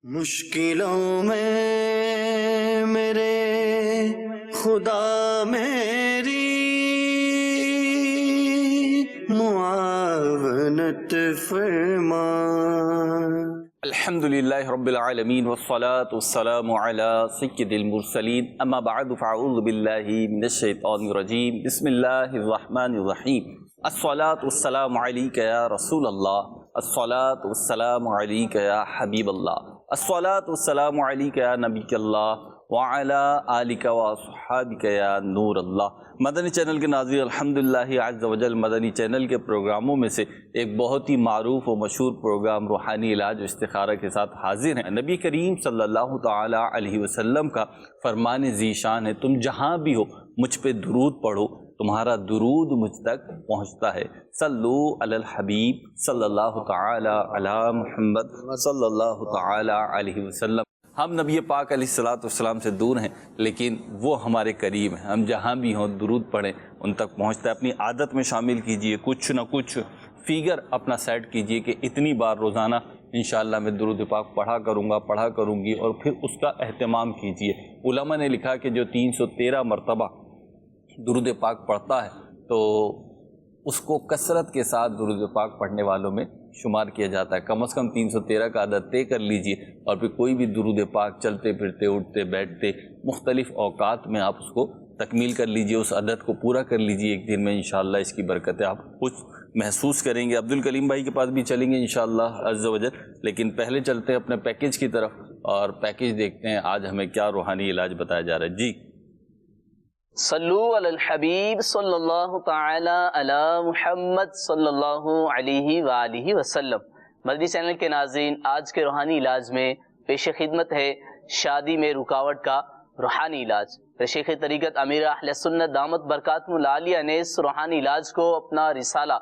مشکلوں میں میرے خدا میری معاونت فرما۔ الحمدللہ رب العالمین والصلاة والسلام علی سید المرسلین، اما بعد فاعوذ باللہ من الشیطان الرجیم، بسم اللہ الرحمن الرحیم۔ الصلاة والسلام علیک یا رسول اللہ، الصلاة والسلام علیک یا حبیب اللہ، الصلاة والسلام علیک یا نبی اللہ وعلی آلک واصحابک یا نور اللہ۔ مدنی چینل کے ناظرین، الحمدللہ عز و جل مدنی چینل کے پروگراموں میں سے ایک بہت ہی معروف و مشہور پروگرام روحانی علاج و استخارہ کے ساتھ حاضر ہیں۔ نبی کریم صلی اللہ تعالی علیہ وسلم کا فرمان ذیشان ہے، تم جہاں بھی ہو مجھ پہ درود پڑھو، تمہارا درود مجھ تک پہنچتا ہے۔ صلو علی الحبیب صلی اللہ تعالی علی محمد صلی اللہ تعالی علیہ وسلم۔ ہم نبی پاک علیہ السلام سے دور ہیں، لیکن وہ ہمارے قریب ہیں۔ ہم جہاں بھی ہوں درود پڑھیں، ان تک پہنچتا ہے۔ اپنی عادت میں شامل کیجئے، کچھ نہ کچھ فیگر اپنا سیٹ کیجئے کہ اتنی بار روزانہ انشاءاللہ میں درود پاک پڑھا کروں گا، پڑھا کروں گی، اور پھر اس کا اہتمام کیجئے۔ علماء نے لکھا کہ جو 313 مرتبہ درود پاک پڑھتا ہے تو اس کو کثرت کے ساتھ درود پاک پڑھنے والوں میں شمار کیا جاتا ہے۔ کم از کم 313 کا عدد طے کر لیجئے، اور پھر کوئی بھی درود پاک چلتے پھرتے، اٹھتے بیٹھتے، مختلف اوقات میں آپ اس کو تکمیل کر لیجئے، اس عدد کو پورا کر لیجئے۔ ایک دن میں انشاءاللہ اس کی برکتیں آپ کچھ محسوس کریں گے۔ عبدالکلیم بھائی کے پاس بھی چلیں گے انشاءاللہ عز و جل، لیکن پہلے چلتے ہیں اپنے پیکیج کی طرف، اور پیکیج دیکھتے ہیں آج ہمیں کیا روحانی علاج بتایا جا رہا ہے۔ جی صلو علی الحبیب صلی اللہ تعالی علی محمد صلی اللہ علیہ وآلہ وسلم۔ مدنی چینل کے ناظرین، آج کے روحانی علاج میں پیش خدمت ہے شادی میں رکاوٹ کا روحانی علاج۔ شیخ طریقت امیر اہل سنت دامت برکاتہ العالیہ نے اس روحانی علاج کو اپنا رسالہ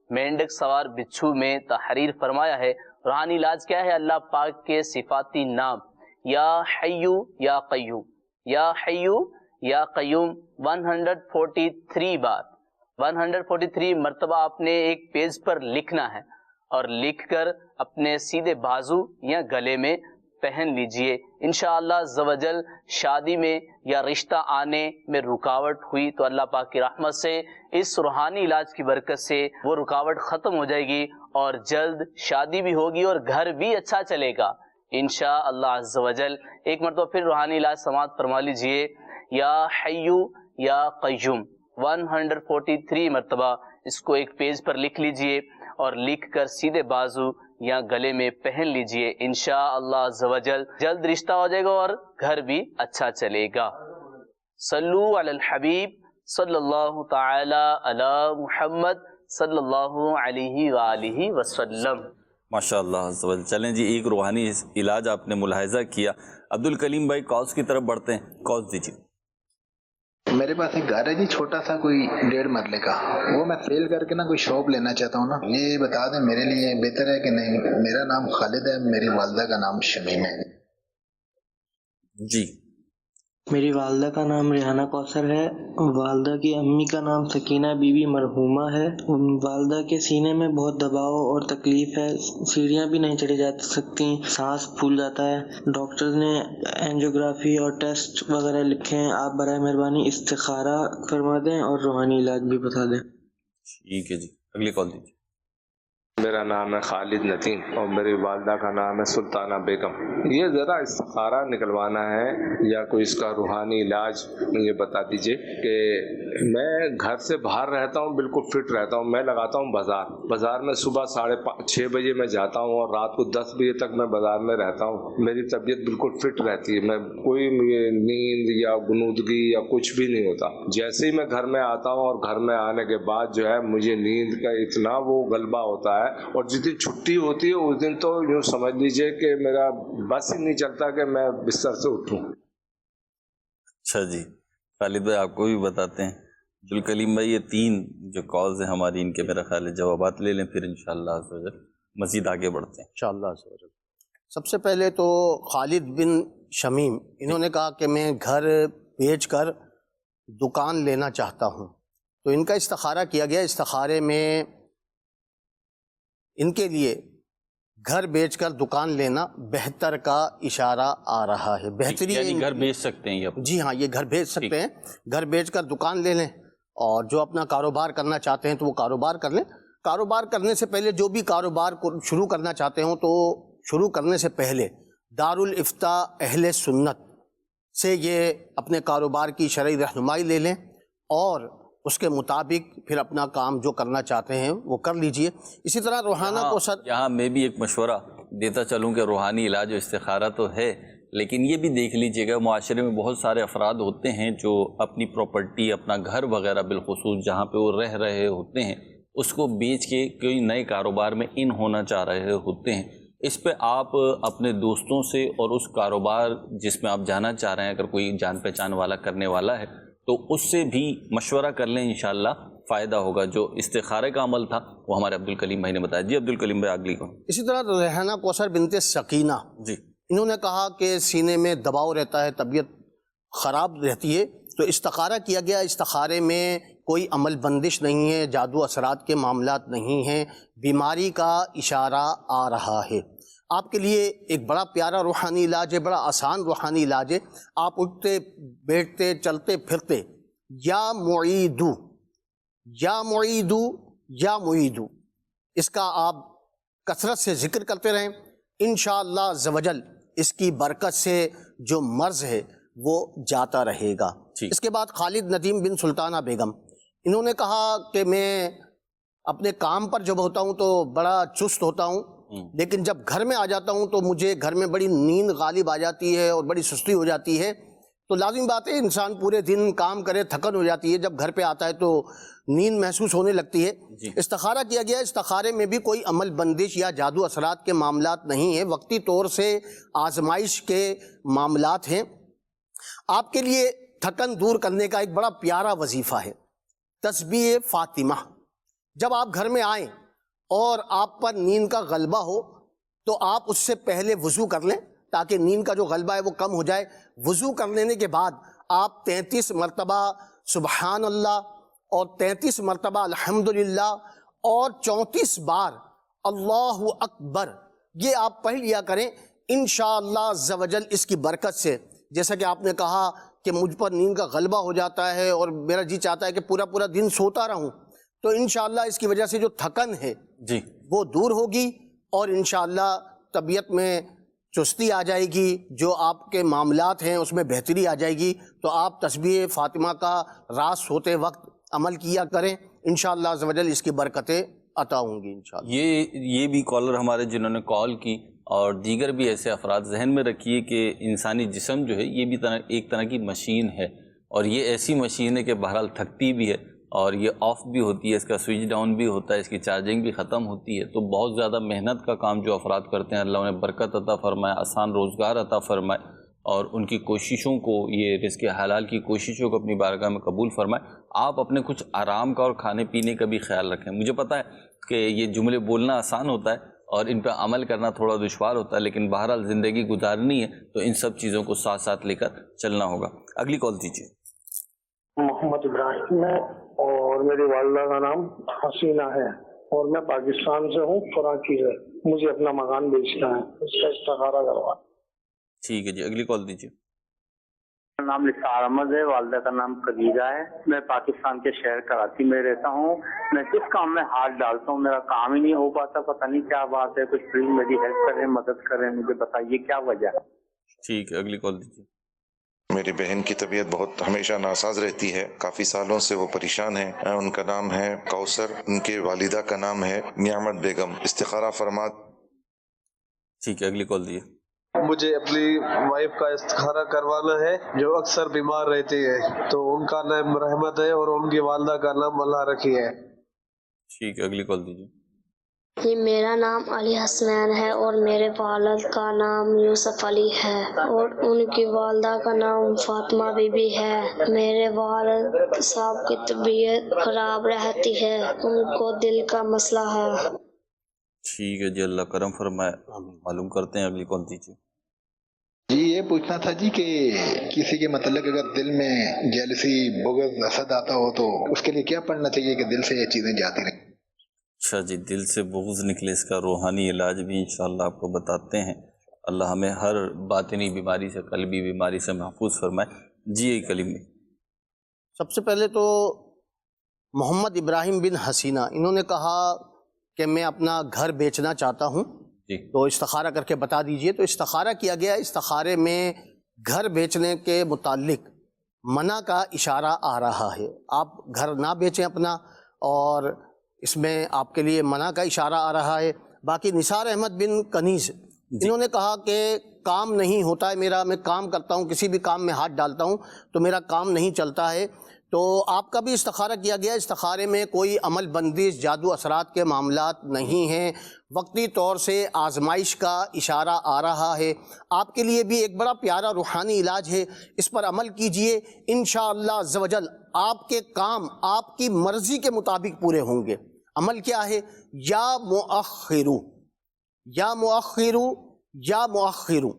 مینڈک سوار بچھو میں تحریر فرمایا ہے۔ روحانی علاج کیا ہے؟ اللہ پاک کے صفاتی نام یا حیو یا قیوم، یا حیو یا قیوم 143 بار، 143 مرتبہ آپ نے ایک پیج پر لکھنا ہے، اور لکھ کر اپنے سیدھے بازو یا گلے میں پہن لیجئے۔ انشاءاللہ عز و جل شادی میں یا رشتہ آنے میں رکاوٹ ہوئی تو اللہ پاک کی رحمت سے اس روحانی علاج کی برکت سے وہ رکاوٹ ختم ہو جائے گی، اور جلد شادی بھی ہوگی اور گھر بھی اچھا چلے گا انشاءاللہ عز و جل۔ ایک مرتبہ پھر روحانی علاج سماعت فرما لیجئے، یا حیو یا قیوم 143 مرتبہ اس کو ایک پیج پر لکھ لیجئے، اور لکھ کر سیدھے بازو یا گلے میں پہن لیجئے۔ انشاءاللہ عز و جل جلد رشتہ ہو جائے گا اور گھر بھی اچھا چلے گا۔ صلو علی الحبیب صلی اللہ تعالی علی محمد صلی اللہ علیہ وآلہ وسلم۔ ماشاءاللہ عز و جل۔ چلیں جی، ایک روحانی علاج آپ نے ملاحظہ کیا۔ عبدالکلیم بھائی کاز کی طرف بڑھتے ہیں، کاز دیجیے۔ میرے پاس ایک گھر ہے جی، چھوٹا سا، کوئی 1.5 مرلے کا، وہ میں سیل کر کے نا کوئی شاپ لینا چاہتا ہوں نا۔ یہ بتا دیں میرے لیے بہتر ہے کہ نہیں؟ میرا نام خالد ہے، میری والدہ کا نام شمیم ہے۔ جی میری والدہ کا نام ریحانہ کوثر ہے، والدہ کی امی کا نام سکینہ بی بی مرحومہ ہے۔ والدہ کے سینے میں بہت دباؤ اور تکلیف ہے، سیڑھیاں بھی نہیں چڑھی جا سکتی، سانس پھول جاتا ہے۔ ڈاکٹر نے اینجیوگرافی اور ٹیسٹ وغیرہ لکھے ہیں۔ آپ برائے مہربانی استخارہ فرما دیں اور روحانی علاج بھی بتا دیں۔ ٹھیک ہے جی، اگلی کال دیجیے۔ میرا نام ہے خالد نتیم اور میری والدہ کا نام ہے سلطانہ بیگم۔ یہ ذرا استخارہ نکلوانا ہے یا کوئی اس کا روحانی علاج مجھے بتا دیجئے کہ میں گھر سے باہر رہتا ہوں، بالکل فٹ رہتا ہوں۔ میں لگاتا ہوں بازار میں صبح 6:30 بجے میں جاتا ہوں، اور رات کو 10 بجے تک میں بازار میں رہتا ہوں۔ میری طبیعت بالکل فٹ رہتی ہے، میں کوئی نیند یا غنودگی یا کچھ بھی نہیں ہوتا۔ جیسے ہی میں گھر میں آتا ہوں، اور گھر میں آنے کے بعد جو ہے مجھے نیند کا اتنا وہ غلبہ ہوتا ہے، اور جس دن چھٹی ہوتی ہے اس دن تو یوں سمجھ لیجئے کہ میرا بس ہی نہیں چلتا کہ میں بستر سے اٹھوں۔ اچھا جی، خالد بھائی آپ کو بھی بتاتے ہیں۔ عبدالکلیم بھائی، یہ 3 جو کالز ہیں ہماری، ان کے میرا خیال ہے جوابات لے لیں، پھر انشاءاللہ عز و جل مزید آگے بڑھتے ہیں انشاءاللہ عز و جل۔ سب سے پہلے تو خالد بن شمیم، انہوں نے کہا کہ میں گھر بیچ کر دکان لینا چاہتا ہوں، تو ان کا استخارہ کیا گیا۔ استخارے میں ان کے لیے گھر بیچ کر دکان لینا بہتر کا اشارہ آ رہا ہے. بہتری یعنی گھر بیچ سکتے ہیں یہ؟ جی ہاں، یہ گھر بیچ سکتے ہیں. گھر بیچ کر دکان لے لیں اور جو اپنا کاروبار کرنا چاہتے ہیں تو وہ کاروبار کر لیں. کاروبار کرنے سے پہلے جو بھی کاروبار کو شروع کرنا چاہتے ہوں تو شروع کرنے سے پہلے دارالافتاء اہل سنت سے یہ اپنے کاروبار کی شرعی رہنمائی لے لیں اور اس کے مطابق پھر اپنا کام جو کرنا چاہتے ہیں وہ کر لیجئے. اسی طرح روحانہ کو یہاں میں بھی ایک مشورہ دیتا چلوں کہ روحانی علاج و استخارہ تو ہے، لیکن یہ بھی دیکھ لیجئے گا معاشرے میں بہت سارے افراد ہوتے ہیں جو اپنی پراپرٹی، اپنا گھر وغیرہ بالخصوص جہاں پہ وہ رہ رہے ہوتے ہیں اس کو بیچ کے کوئی نئے کاروبار میں ان ہونا چاہ رہے ہوتے ہیں. اس پہ آپ اپنے دوستوں سے اور اس کاروبار جس میں آپ جانا چاہ رہے ہیں اگر کوئی جان پہچان والا کرنے والا ہے تو اس سے بھی مشورہ کر لیں، انشاءاللہ فائدہ ہوگا. جو استخارے کا عمل تھا وہ ہمارے عبدالکلیم بھائی نے بتایا. جی عبدالکلیم بھائی اگلی کو. اسی طرح ریحانہ کوثر بنت سکینہ جی، انہوں نے کہا کہ سینے میں دباؤ رہتا ہے، طبیعت خراب رہتی ہے، تو استخارہ کیا گیا. استخارے میں کوئی عمل بندش نہیں ہے، جادو اثرات کے معاملات نہیں ہیں، بیماری کا اشارہ آ رہا ہے. آپ کے لیے ایک بڑا پیارا روحانی علاج ہے، بڑا آسان روحانی علاج ہے. آپ اٹھتے بیٹھتے چلتے پھرتے یا معیدو یا معیدو یا معیدو اس کا آپ کثرت سے ذکر کرتے رہیں. انشاءاللہ عز و جل اس کی برکت سے جو مرض ہے وہ جاتا رہے گا. اس کے بعد خالد ندیم بن سلطانہ بیگم انہوں نے کہا کہ میں اپنے کام پر جب ہوتا ہوں تو بڑا چست ہوتا ہوں، لیکن جب گھر میں آ جاتا ہوں تو مجھے گھر میں بڑی نیند غالب آ جاتی ہے اور بڑی سستی ہو جاتی ہے. تو لازم بات ہے انسان پورے دن کام کرے، تھکن ہو جاتی ہے، جب گھر پہ آتا ہے تو نیند محسوس ہونے لگتی ہے. استخارہ کیا گیا. استخارے میں بھی کوئی عمل بندش یا جادو اثرات کے معاملات نہیں ہیں، وقتی طور سے آزمائش کے معاملات ہیں. آپ کے لیے تھکن دور کرنے کا ایک بڑا پیارا وظیفہ ہے تسبیح فاطمہ. جب آپ گھر میں آئیں اور آپ پر نیند کا غلبہ ہو تو آپ اس سے پہلے وضو کر لیں تاکہ نیند کا جو غلبہ ہے وہ کم ہو جائے. وضو کر لینے کے بعد آپ 33 مرتبہ سبحان اللہ اور 33 مرتبہ الحمدللہ اور 34 بار اللہ اکبر یہ آپ پڑھ لیا کریں. انشاءاللہ عز و جل اس کی برکت سے، جیسا کہ آپ نے کہا کہ مجھ پر نیند کا غلبہ ہو جاتا ہے اور میرا جی چاہتا ہے کہ پورا دن سوتا رہوں، تو انشاءاللہ اس کی وجہ سے جو تھکن ہے وہ دور ہوگی اور انشاءاللہ طبیعت میں چستی آ جائے گی، جو آپ کے معاملات ہیں اس میں بہتری آ جائے گی. تو آپ تسبیح فاطمہ کا رات سوتے وقت عمل کیا کریں، انشاءاللہ عز و جل اس کی برکتیں عطا ہوں گی انشاءاللہ. یہ بھی کالر ہمارے جنہوں نے کال کی اور دیگر بھی ایسے افراد ذہن میں رکھیے کہ انسانی جسم جو ہے یہ بھی ایک طرح کی مشین ہے اور یہ ایسی مشین ہے کہ بہرحال تھکتی بھی ہے اور یہ آف بھی ہوتی ہے، اس کا سوئچ ڈاؤن بھی ہوتا ہے، اس کی چارجنگ بھی ختم ہوتی ہے. تو بہت زیادہ محنت کا کام جو افراد کرتے ہیں اللہ انہیں برکت عطا فرمائے، آسان روزگار عطا فرمائے اور ان کی کوششوں کو، یہ رزق حلال کی کوششوں کو اپنی بارگاہ میں قبول فرمائے. آپ اپنے کچھ آرام کا اور کھانے پینے کا بھی خیال رکھیں. مجھے پتہ ہے کہ یہ جملے بولنا آسان ہوتا ہے اور ان پہ عمل کرنا تھوڑا دشوار ہوتا ہے، لیکن بہرحال زندگی گزارنی ہے تو ان سب چیزوں کو ساتھ ساتھ لے کر چلنا ہوگا. اگلی کال دیجیے. محمد ابراہیم ہے اور میری والدہ کا نام حسینہ ہے اور میں پاکستان سے ہوں، کراچی سے. مجھے اپنا مکان بیچنا ہے، اس کا استخارہ کروا. ٹھیک ہے جی، اگلی کال دیجیے. میرا نام نثار احمد ہے، والدہ کا نام خدیجہ ہے. میں پاکستان کے شہر کراچی میں رہتا ہوں. میں جس کام میں ہاتھ ڈالتا ہوں میرا کام ہی نہیں ہو پاتا، پتہ نہیں کیا بات ہے. کچھ پلیز میری ہیلپ کریں، مدد کریں، مجھے بتائیے کیا وجہ ہے. ٹھیک ہے، اگلی کال دیجیے. میری بہن کی طبیعت بہت ہمیشہ ناساز رہتی ہے، کافی سالوں سے وہ پریشان ہیں. ان کا نام ہے کوثر، ان کے والدہ کا نام ہے نعمت بیگم. استخارہ فرما. ٹھیک ہے، اگلی کال دیجیے. مجھے اپنی وائف کا استخارہ کروانا ہے جو اکثر بیمار رہتی ہے، تو ان کا نام رحمت ہے اور ان کی والدہ کا نام اللہ رکھی ہے. ٹھیک ہے، اگلی کال دیجیے. جی میرا نام علی حسنین ہے اور میرے والد کا نام یوسف علی ہے اور ان کی والدہ کا نام فاطمہ بی بی ہے. میرے والد صاحب کی طبیعت خراب رہتی ہے، ان کو دل کا مسئلہ ہے. ٹھیک ہے جی، اللہ کرم فرمائے. معلوم کرتے ہیں. اگلی کال دیجیے. جی یہ پوچھنا تھا جی کہ کسی کے متعلق اگر دل میں جیلسی، بغض، حسد آتا ہو تو اس کے لیے کیا پڑھنا چاہیے کہ دل سے یہ چیزیں جاتی رہیں؟ اچھا جی، دل سے بغض نکلے، اس کا روحانی علاج بھی انشاءاللہ آپ کو بتاتے ہیں۔ اللہ ہمیں ہر باطنی بیماری سے، قلبی بیماری سے محفوظ فرمائے۔ جی ایک کلمے۔ سب سے پہلے تو محمد ابراہیم بن حسینہ، انہوں نے کہا کہ میں اپنا گھر بیچنا چاہتا ہوں، تو استخارہ کر کے بتا دیجئے۔ تو استخارہ کیا گیا، استخارے میں گھر بیچنے کے متعلق منع کا اشارہ آ رہا ہے۔ آپ گھر نہ بیچیں اپنا، اور اس میں آپ کے لیے منع کا اشارہ آ رہا ہے۔ باقی نثار احمد بن کنیز، انہوں نے کہا کہ کام نہیں ہوتا ہے میرا، میں کام کرتا ہوں، کسی بھی کام میں ہاتھ ڈالتا ہوں تو میرا کام نہیں چلتا ہے۔ تو آپ کا بھی استخارہ کیا گیا، استخارے میں کوئی عمل بندش، جادو اثرات کے معاملات نہیں ہیں، وقتی طور سے آزمائش کا اشارہ آ رہا ہے۔ آپ کے لیے بھی ایک بڑا پیارا روحانی علاج ہے، اس پر عمل کیجئے، انشاءاللہ عز و جل آپ کے کام آپ کی مرضی کے مطابق پورے ہوں گے۔ عمل کیا ہے؟ یا مؤخرو، یا مؤخرو، یا مؤخرو،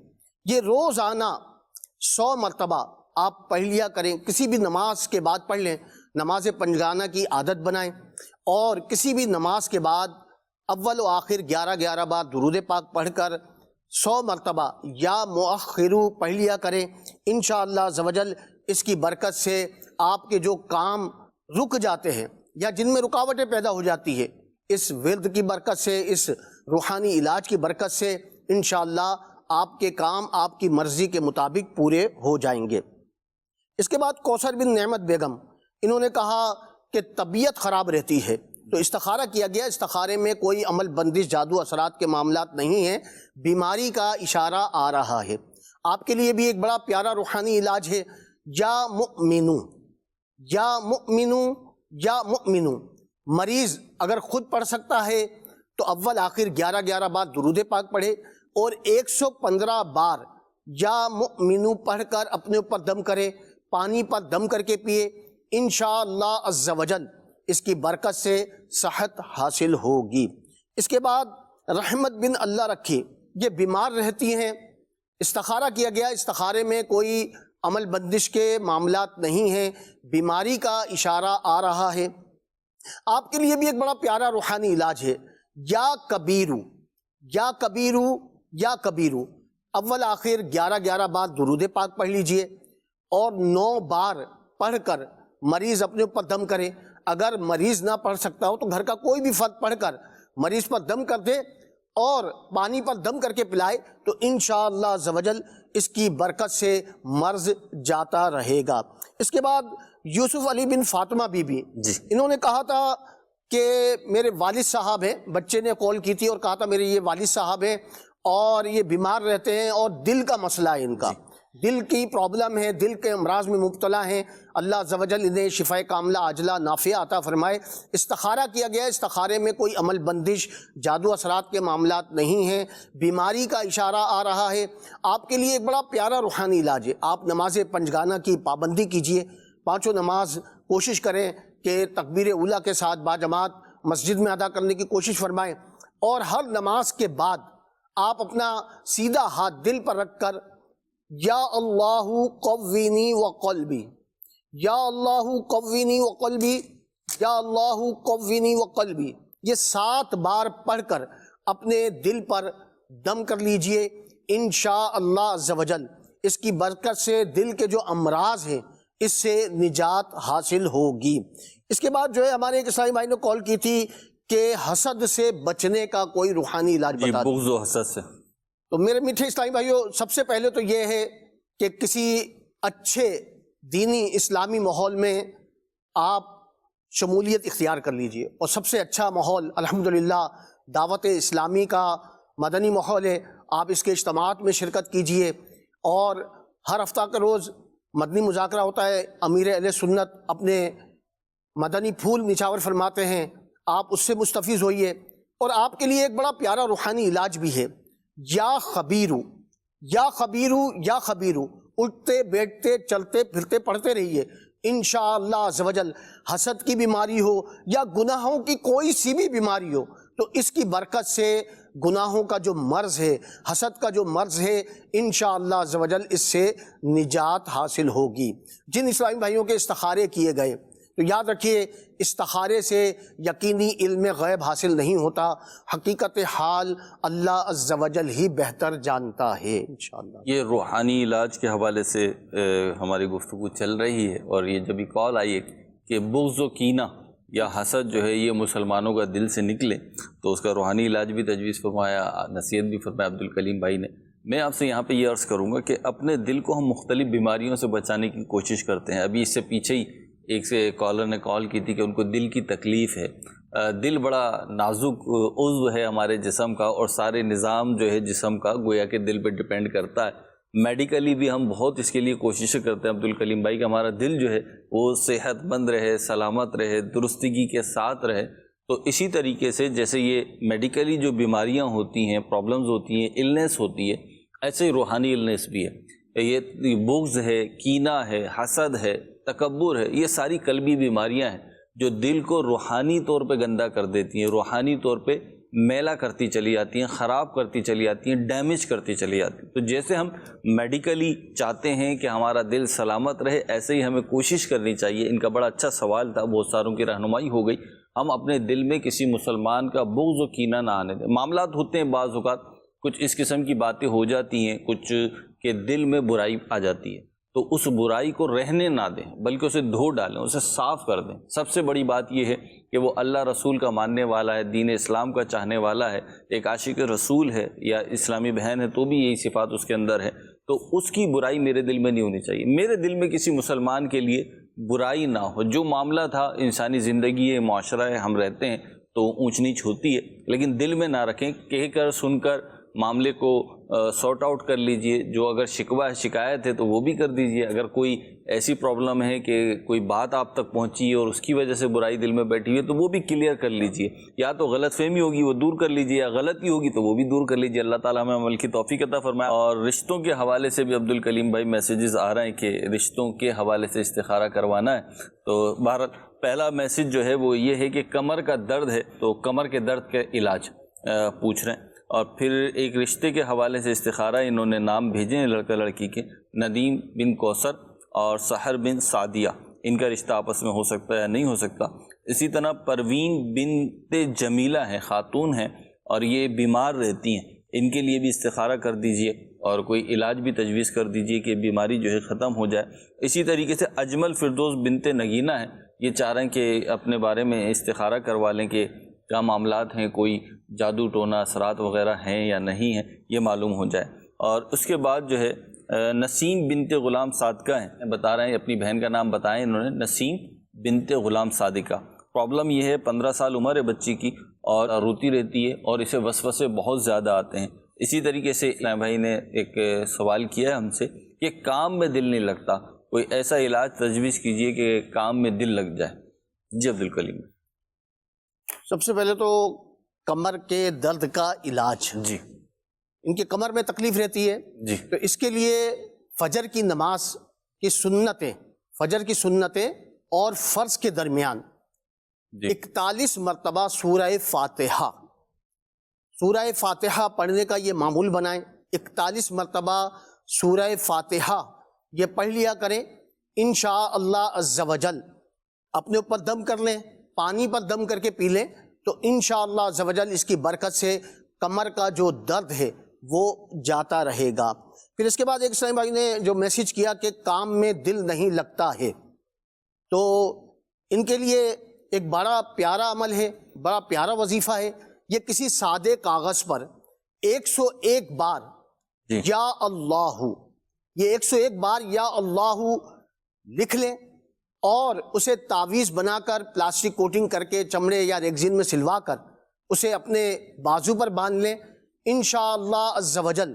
یہ روزانہ 100 مرتبہ آپ پڑھ لیا کریں، کسی بھی نماز کے بعد پڑھ لیں، نماز پنجگانہ کی عادت بنائیں، اور کسی بھی نماز کے بعد اول و آخر 11 بار درود پاک پڑھ کر 100 مرتبہ یا مؤخرو پڑھ لیا کریں۔ انشاءاللہ عز و جل اس کی برکت سے آپ کے جو کام رک جاتے ہیں یا جن میں رکاوٹیں پیدا ہو جاتی ہے، اس ورد کی برکت سے، اس روحانی علاج کی برکت سے انشاءاللہ آپ کے کام آپ کی مرضی کے مطابق پورے ہو جائیں گے۔ اس کے بعد کوثر بن نعمت بیگم، انہوں نے کہا کہ طبیعت خراب رہتی ہے، تو استخارہ کیا گیا، استخارے میں کوئی عمل بندش، جادو اثرات کے معاملات نہیں ہیں، بیماری کا اشارہ آ رہا ہے۔ آپ کے لیے بھی ایک بڑا پیارا روحانی علاج ہے، یا مؤمنو، یا مؤمنو، یا مؤمنو۔ مریض اگر خود پڑھ سکتا ہے تو اول آخر 11 بار درود پاک پڑھے، اور 115 بار یا مؤمنو پڑھ کر اپنے اوپر دم کرے، پانی پر دم کر کے پیے، انشاءاللہ عز و جل اس کی برکت سے صحت حاصل ہوگی۔ اس کے بعد رحمت بن اللہ رکھی، یہ بیمار رہتی ہیں، استخارہ کیا گیا، استخارے میں کوئی عمل بندش کے معاملات نہیں ہیں، بیماری کا اشارہ آ رہا ہے۔ آپ کے لیے بھی ایک بڑا پیارا روحانی علاج ہے، یا کبیرو، یا کبیرو، یا کبیرو۔ اول آخر 11 بار درود پاک پڑھ لیجئے، اور 9 بار پڑھ کر مریض اپنے اوپر دم کرے۔ اگر مریض نہ پڑھ سکتا ہو تو گھر کا کوئی بھی فرد پڑھ کر مریض پر دم کر دے اور پانی پر دم کر کے پلائے، تو انشاءاللہ عز و جل اس کی برکت سے مرض جاتا رہے گا۔ اس کے بعد یوسف علی بن فاطمہ بی بی، انہوں نے کہا تھا کہ میرے والد صاحب ہیں، بچے نے کال کی تھی اور کہا تھا میرے یہ والد صاحب ہیں اور یہ بیمار رہتے ہیں، اور دل کا مسئلہ ہے، ان کا دل کی پرابلم ہے، دل کے امراض میں مبتلا ہیں، اللہ عز و جل انہیں شفاء کاملہ عاجلہ نافعہ عطا فرمائے۔ استخارہ کیا گیا، استخارے میں کوئی عمل بندش، جادو اثرات کے معاملات نہیں ہیں، بیماری کا اشارہ آ رہا ہے۔ آپ کے لیے ایک بڑا پیارا روحانی علاج ہے، آپ نماز پنجگانہ کی پابندی کیجئے، 5 نماز کوشش کریں کہ تکبیر اولیٰ کے ساتھ باجماعت مسجد میں ادا کرنے کی کوشش فرمائیں، اور ہر نماز کے بعد آپ اپنا سیدھا ہاتھ دل پر رکھ کر یا اللہ قوینی وقلبی، یا اللہ قوینی وقلبی، یا اللہ قوینی وقلبی، یہ 7 بار پڑھ کر اپنے دل پر دم کر لیجئے۔ انشاءاللہ عز و جل اس کی برکت سے دل کے جو امراض ہیں اس سے نجات حاصل ہوگی۔ اس کے بعد جو ہے ہمارے ایک اسلامی بھائی نے کال کی تھی کہ حسد سے بچنے کا کوئی روحانی علاج بتا دیں۔ بغض و حسد سے تو میرے میٹھے اسلامی بھائیوں، سب سے پہلے تو یہ ہے کہ کسی اچھے دینی اسلامی ماحول میں آپ شمولیت اختیار کر لیجئے، اور سب سے اچھا ماحول الحمدللہ دعوت اسلامی کا مدنی ماحول ہے۔ آپ اس کے اجتماعات میں شرکت کیجئے، اور ہر ہفتہ کا روز مدنی مذاکرہ ہوتا ہے، امیر اہل سنت اپنے مدنی پھول نچھاور فرماتے ہیں، آپ اس سے مستفیض ہوئیے۔ اور آپ کے لیے ایک بڑا پیارا روحانی علاج بھی ہے، یا خبیرو، یا خبیرو، یا خبیرو، اٹھتے بیٹھتے چلتے پھرتے پڑھتے رہیے، انشاءاللہ عز و جل حسد کی بیماری ہو یا گناہوں کی کوئی سی بھی بیماری ہو تو اس کی برکت سے گناہوں کا جو مرض ہے، حسد کا جو مرض ہے، انشاءاللہ عز و جل اس سے نجات حاصل ہوگی۔ جن اسلامی بھائیوں کے استخارے کیے گئے، تو یاد رکھیے استخارے سے یقینی علم غیب حاصل نہیں ہوتا، حقیقت حال اللہ عز و جل ہی بہتر جانتا ہے انشاءاللہ۔ یہ روحانی علاج کے حوالے سے ہماری گفتگو چل رہی ہے، اور یہ جب کال آئی ہے کہ بغض و کینہ یا حسد جو ہے یہ مسلمانوں کا دل سے نکلے، تو اس کا روحانی علاج بھی تجویز فرمایا، نصیحت بھی فرمایا عبدالکلیم بھائی نے۔ میں آپ سے یہاں پہ یہ عرض کروں گا کہ اپنے دل کو ہم مختلف بیماریوں سے بچانے کی کوشش کرتے ہیں۔ ابھی اس سے پیچھے ہی ایک سے کالر نے کال کی تھی کہ ان کو دل کی تکلیف ہے۔ دل بڑا نازک عضو ہے ہمارے جسم کا، اور سارے نظام جو ہے جسم کا گویا کہ دل پہ ڈپینڈ کرتا ہے۔ میڈیکلی بھی ہم بہت اس کے لیے کوششیں کرتے ہیں عبدالکلیم بھائی کہ ہمارا دل جو ہے وہ صحت مند رہے، سلامت رہے، درستگی کے ساتھ رہے۔ تو اسی طریقے سے جیسے یہ میڈیکلی جو بیماریاں ہوتی ہیں، پرابلمز ہوتی ہیں، النس ہوتی ہے، ایسے ہی روحانی النس بھی ہے۔ یہ بغض ہے، کینہ ہے، حسد ہے، تکبر ہے، یہ ساری قلبی بیماریاں ہیں جو دل کو روحانی طور پہ گندا کر دیتی ہیں، روحانی طور پہ میلا کرتی چلی جاتی ہیں، خراب کرتی چلی جاتی ہیں، ڈیمیج کرتی چلی جاتی ہیں۔ تو جیسے ہم میڈیکلی چاہتے ہیں کہ ہمارا دل سلامت رہے، ایسے ہی ہمیں کوشش کرنی چاہیے۔ ان کا بڑا اچھا سوال تھا، بہت ساروں کی رہنمائی ہو گئی۔ ہم اپنے دل میں کسی مسلمان کا بغض و کینہ نہ آنے دیں۔ معاملات ہوتے ہیں بعض اوقات کچھ اس قسم کی باتیں ہو جاتی ہیں، کچھ کہ دل میں برائی آ جاتی ہے، تو اس برائی کو رہنے نہ دیں، بلکہ اسے دھو ڈالیں، اسے صاف کر دیں۔ سب سے بڑی بات یہ ہے کہ وہ اللہ رسول کا ماننے والا ہے، دین اسلام کا چاہنے والا ہے، ایک عاشق رسول ہے یا اسلامی بہن ہے تو بھی یہی صفات اس کے اندر ہے، تو اس کی برائی میرے دل میں نہیں ہونی چاہیے۔ میرے دل میں کسی مسلمان کے لیے برائی نہ ہو۔ جو معاملہ تھا، انسانی زندگی ہے، معاشرہ ہے، ہم رہتے ہیں تو اونچ نیچ ہوتی ہے، لیکن دل میں نہ رکھیں۔ کہہ کر سن کر معاملے کو سارٹ آؤٹ کر لیجئے۔ جو اگر شکوہ ہے، شکایت ہے تو وہ بھی کر دیجئے۔ اگر کوئی ایسی پرابلم ہے کہ کوئی بات آپ تک پہنچی ہے اور اس کی وجہ سے برائی دل میں بیٹھی ہوئی ہے تو وہ بھی کلیئر کر لیجئے۔ یا تو غلط فہمی ہوگی وہ دور کر لیجئے، یا غلطی ہوگی تو وہ بھی دور کر لیجئے۔ اللہ تعالیٰ ہمیں عمل کی توفیق عطا فرمائے۔ اور رشتوں کے حوالے سے بھی عبدالکلیم بھائی میسیجز آ رہے ہیں کہ رشتوں کے حوالے سے استخارہ کروانا ہے۔ تو بہرحال پہلا میسیج جو ہے وہ یہ ہے کہ کمر کا درد ہے تو کمر کے درد کا علاج پوچھ رہے ہیں۔ اور پھر ایک رشتے کے حوالے سے استخارہ، انہوں نے نام بھیجے ہیں لڑکا لڑکی کے، ندیم بن کوثر اور سحر بن سعدیہ۔ ان کا رشتہ آپس میں ہو سکتا ہے یا نہیں ہو سکتا۔ اسی طرح پروین بنت جمیلہ ہیں، خاتون ہیں اور یہ بیمار رہتی ہیں، ان کے لیے بھی استخارہ کر دیجئے اور کوئی علاج بھی تجویز کر دیجئے کہ بیماری جو ہے ختم ہو جائے۔ اسی طریقے سے اجمل فردوس بنت نگینہ ہیں، یہ چاہ رہے ہیں کہ اپنے بارے میں استخارہ کروا لیں کہ کیا معاملات ہیں، کوئی جادو ٹونا اثرات وغیرہ ہیں یا نہیں ہیں، یہ معلوم ہو جائے۔ اور اس کے بعد جو ہے نسیم بنت غلام صادقہ ہیں، بتا رہے ہیں اپنی بہن کا نام بتائیں انہوں نے، نسیم بنت غلام صادقہ۔ پرابلم یہ ہے 15 سال عمر ہے بچی کی اور روتی رہتی ہے اور اسے وسوسے بہت زیادہ آتے ہیں۔ اسی طریقے سے اسلام بھائی نے ایک سوال کیا ہے ہم سے کہ کام میں دل نہیں لگتا، کوئی ایسا علاج تجویز کیجئے کہ کام میں دل لگ جائے۔ جی عبدالکلیم۔ سب سے پہلے تو کمر کے درد کا علاج، جی ان کی کمر میں تکلیف رہتی ہے جی، تو اس کے لیے فجر کی نماز کی سنتیں، فجر کی سنتیں اور فرض کے درمیان 41 مرتبہ سورہ فاتحہ، سورہ فاتحہ پڑھنے کا یہ معمول بنائیں۔ 41 مرتبہ سورہ فاتحہ یہ پڑھ لیا کریں، انشاءاللہ عز و جل۔ اپنے اوپر دم کر لیں، پانی پر دم کر کے پی لیں تو انشاءاللہ عز و جل اس کی برکت سے کمر کا جو درد ہے وہ جاتا رہے گا۔ پھر اس کے بعد ایک اسلامی بھائی نے جو میسیج کیا کہ کام میں دل نہیں لگتا ہے، تو ان کے لیے ایک بڑا پیارا عمل ہے، بڑا پیارا وظیفہ ہے۔ یہ کسی سادے کاغذ پر 101 بار یا اللہ، یہ 101 بار یا اللہ لکھ لیں اور اسے تعویذ بنا کر پلاسٹک کوٹنگ کر کے چمڑے یا ریگزین میں سلوا کر اسے اپنے بازو پر باندھ لیں۔ انشاءاللہ عز و جل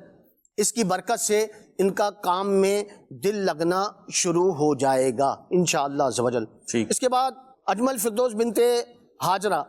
اس کی برکت سے ان کا کام میں دل لگنا شروع ہو جائے گا انشاءاللہ عز و جل۔ اس کے بعد اجمل فردوس بنت ہاجرہ،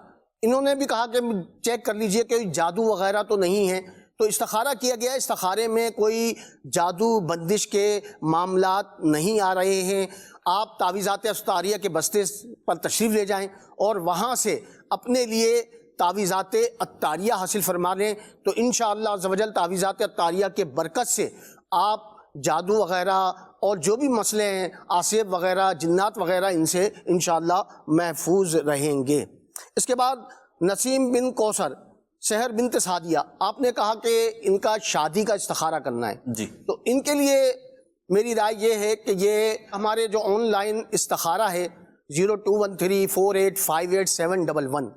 انہوں نے بھی کہا کہ چیک کر لیجئے کہ جادو وغیرہ تو نہیں ہے، تو استخارہ کیا گیا۔ استخارے میں کوئی جادو بندش کے معاملات نہیں آ رہے ہیں۔ آپ تعویذات استاریہ کے بستے پر تشریف لے جائیں اور وہاں سے اپنے لیے تعویذات اتاریہ حاصل فرما لیں، تو انشاءاللہ عز و جل تعویذات اتاریہ کے برکت سے آپ جادو وغیرہ اور جو بھی مسئلے ہیں آصف وغیرہ جنات وغیرہ ان سے انشاءاللہ محفوظ رہیں گے۔ اس کے بعد نسیم بن کوثر سحر بنت سعدیہ، آپ نے کہا کہ ان کا شادی کا استخارہ کرنا ہے جی، تو ان کے لیے میری رائے یہ ہے کہ یہ ہمارے جو آن لائن استخارہ ہے 021348587111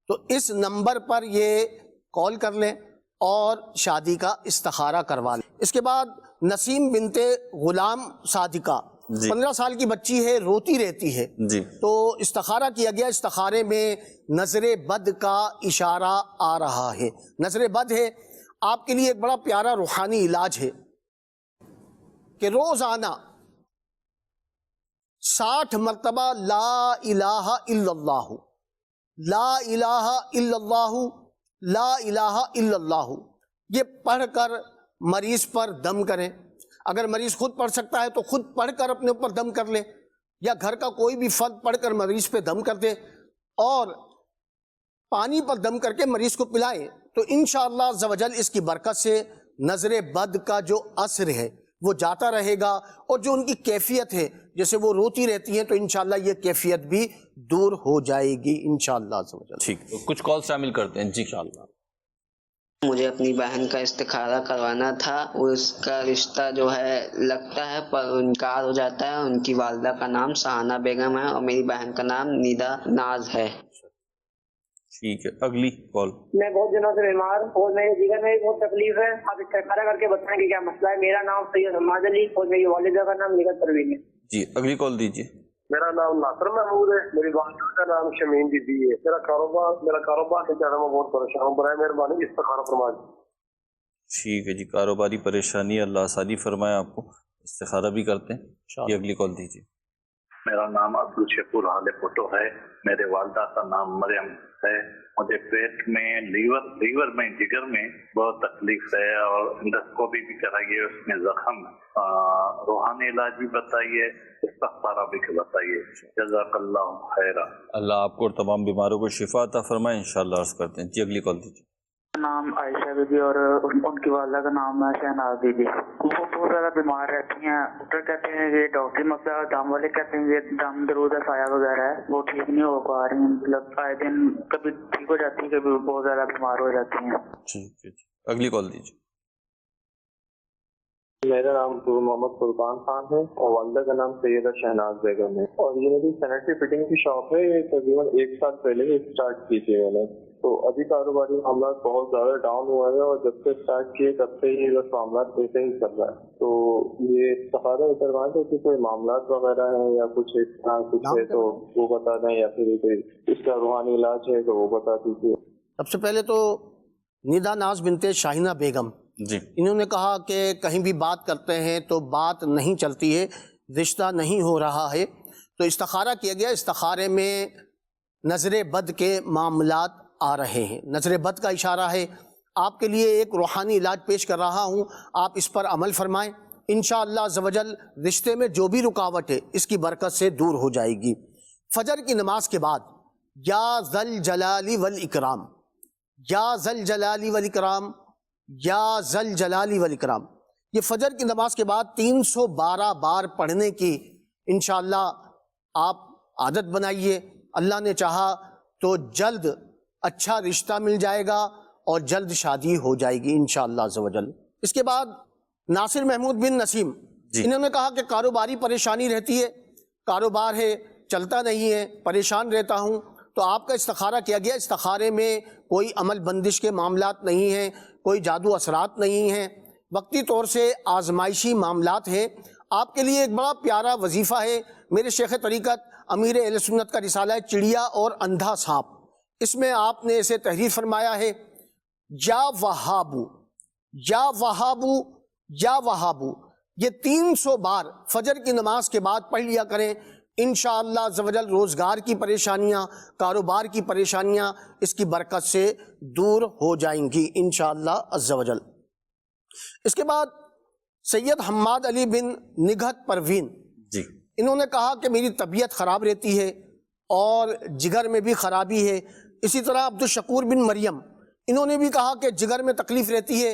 تو اس نمبر پر یہ کال کر لیں اور شادی کا استخارہ کروا لیں۔ اس کے بعد نسیم بنت غلام صادقہ، 15 سال کی بچی ہے، روتی رہتی ہے، جی، تو استخارہ کیا گیا، استخارے میں نظر بد کا اشارہ آ رہا ہے، نظر بد ہے۔ آپ کے لیے ایک بڑا پیارا روحانی علاج ہے کہ روزانہ 60 مرتبہ لا الہ الا اللہ، لا الہ الا اللہ، لا الہ الا اللہ یہ پڑھ کر مریض پر دم کریں۔ اگر مریض خود پڑھ سکتا ہے تو خود پڑھ کر اپنے اوپر دم کر لے، یا گھر کا کوئی بھی فرد پڑھ کر مریض پہ دم کر دے اور پانی پر دم کر کے مریض کو پلائیں، تو انشاءاللہ عز و جل اس کی برکت سے نظر بد کا جو اثر ہے وہ جاتا رہے گا، اور جو ان کی کیفیت ہے جیسے وہ روتی رہتی ہیں تو انشاءاللہ یہ کیفیت بھی دور ہو جائے گی انشاءاللہ عز و جل۔ ٹھیک، کچھ کال شامل کرتے ہیں جی انشاءاللہ۔ مجھے اپنی بہن کا استخارہ کروانا تھا، اس کا رشتہ جو ہے لگتا ہے پر انکار ہو جاتا ہے۔ ان کی والدہ کا نام سہانہ بیگم ہے اور میری بہن کا نام ندا ناز ہے۔ ٹھیک ہے، اگلی کال۔ میں بہت دنوں سے بیمار اور میرے جگر میں بہت تکلیف ہے، آپ استخارہ کر کے بتائیں کہ کیا مسئلہ ہے۔ میرا نام سید حماد علی اور میری والدہ کا نام نگہت پروین ہے۔ جی، اگلی کال دیجیے۔ میرا نام ناصر محمود ہے، میری والدہ کا نام شمین بی بی ہے۔ میرا کاروبار سے کیا میں بہت پریشان ہوں، برائے مہربانی استخارہ فرما دیں۔ ٹھیک ہے جی، کاروباری پریشانی اللہ آسانی فرمائے آپ کو، استخارہ بھی کرتے ہیں۔ یہ اگلی کال دیجیے۔ میرا نام عبد الشکور حال پٹو ہے، میرے والدہ کا نام مریم ہے۔ مجھے پیٹ میں لیور میں جگر میں بہت تکلیف ہے اور انڈوسکوپی بھی کرائیے، اس میں زخم، روحانی علاج بھی بتائیے، استخارہ بھی بتائیے۔ جزاک اللہ خیرہ۔ اللہ آپ کو اور تمام بیماروں کو شفا عطا فرمائے انشاءاللہ عرض کرتے ہیں۔ جی اگلی کال دیجیے۔ نام عائشہ بی بی اور ان کی والدہ کا نام ہے شہناز بی بی۔ وہ بہت زیادہ بیمار رہتی ہیں، ڈاکٹر کہتے ہیں کہ ڈاکٹری مسئلہ، دم والے کہتے ہیں کہ دم درود سایہ وغیرہ ہے، وہ ٹھیک نہیں ہو پا رہی ہیں، مطلب آئے دن کبھی ٹھیک ہو جاتی ہے، کبھی بہت زیادہ بیمار ہو جاتی ہیں۔ ٹھیک ہے جی، اگلی کال دیجیے۔ میرا نام محمد سلطان خان ہے اور والدہ کا نام سیدہ شہناز بیگم ہے، اور یہ میری سینیٹری فٹنگ کی شاپ ہے، یہ تقریباً 1 سال پہلے اسٹارٹ کی تھی میں نے، تو ابھی کاروباری معاملات بہت زیادہ ڈاؤن ہوا ہے اور جب سے اسٹارٹ کیے تب سے یہ بس معاملات ایسے ہی چل رہا ہے۔ تو یہ استخارہ کروائیں تو کہ کوئی معاملات وغیرہ ہیں یا کچھ اس طرح کچھ ہے تو وہ بتا دیں، یا پھر کوئی اس کا روحانی علاج ہے تو وہ بتا دیجیے۔ سب سے پہلے تو ندا ناز بنت شاہینہ بیگم جی، انہوں نے کہا کہ کہیں بھی بات کرتے ہیں تو بات نہیں چلتی ہے، رشتہ نہیں ہو رہا ہے، تو استخارہ کیا گیا، استخارے میں نظر بد کے معاملات آ رہے ہیں، نظر بد کا اشارہ ہے۔ آپ کے لیے ایک روحانی علاج پیش کر رہا ہوں، آپ اس پر عمل فرمائیں، انشاءاللہ عز و جل رشتے میں جو بھی رکاوٹ ہے اس کی برکت سے دور ہو جائے گی۔ فجر کی نماز کے بعد یا ذل جلال والاکرام، یا ذل جلال والاکرام، یا ذل جلال والاکرام، یہ فجر کی نماز کے بعد 312 بار پڑھنے کی انشاءاللہ آپ عادت بنائیے۔ اللہ نے چاہا تو جلد اچھا رشتہ مل جائے گا اور جلد شادی ہو جائے گی انشاءاللہ عز و جل۔ اس کے بعد ناصر محمود بن نسیم انہوں نے کہا کہ کاروباری پریشانی رہتی ہے، کاروبار ہے چلتا نہیں ہے، پریشان رہتا ہوں، تو آپ کا استخارہ کیا گیا، استخارے میں کوئی عمل بندش کے معاملات نہیں ہیں، کوئی جادو اثرات نہیں ہیں، وقتی طور سے آزمائشی معاملات ہیں۔ آپ کے لیے ایک بڑا پیارا وظیفہ ہے، میرے شیخ طریقت امیر اہل سنت کا رسالہ ہے چڑیا اور اندھا سانپ، اس میں آپ نے اسے تحریر فرمایا ہے، یا وہابو، یا وہابو، یا وہابو، یہ 300 بار فجر کی نماز کے بعد پڑھ لیا کریں، انشاءاللہ عز و جل روزگار کی پریشانیاں، کاروبار کی پریشانیاں اس کی برکت سے دور ہو جائیں گی انشاءاللہ عز و جل۔ اس کے بعد سید حماد علی بن نگہت پروین جی، انہوں نے کہا کہ میری طبیعت خراب رہتی ہے اور جگر میں بھی خرابی ہے۔ اسی طرح عبد الشکور بن مریم انہوں نے بھی کہا کہ جگر میں تکلیف رہتی ہے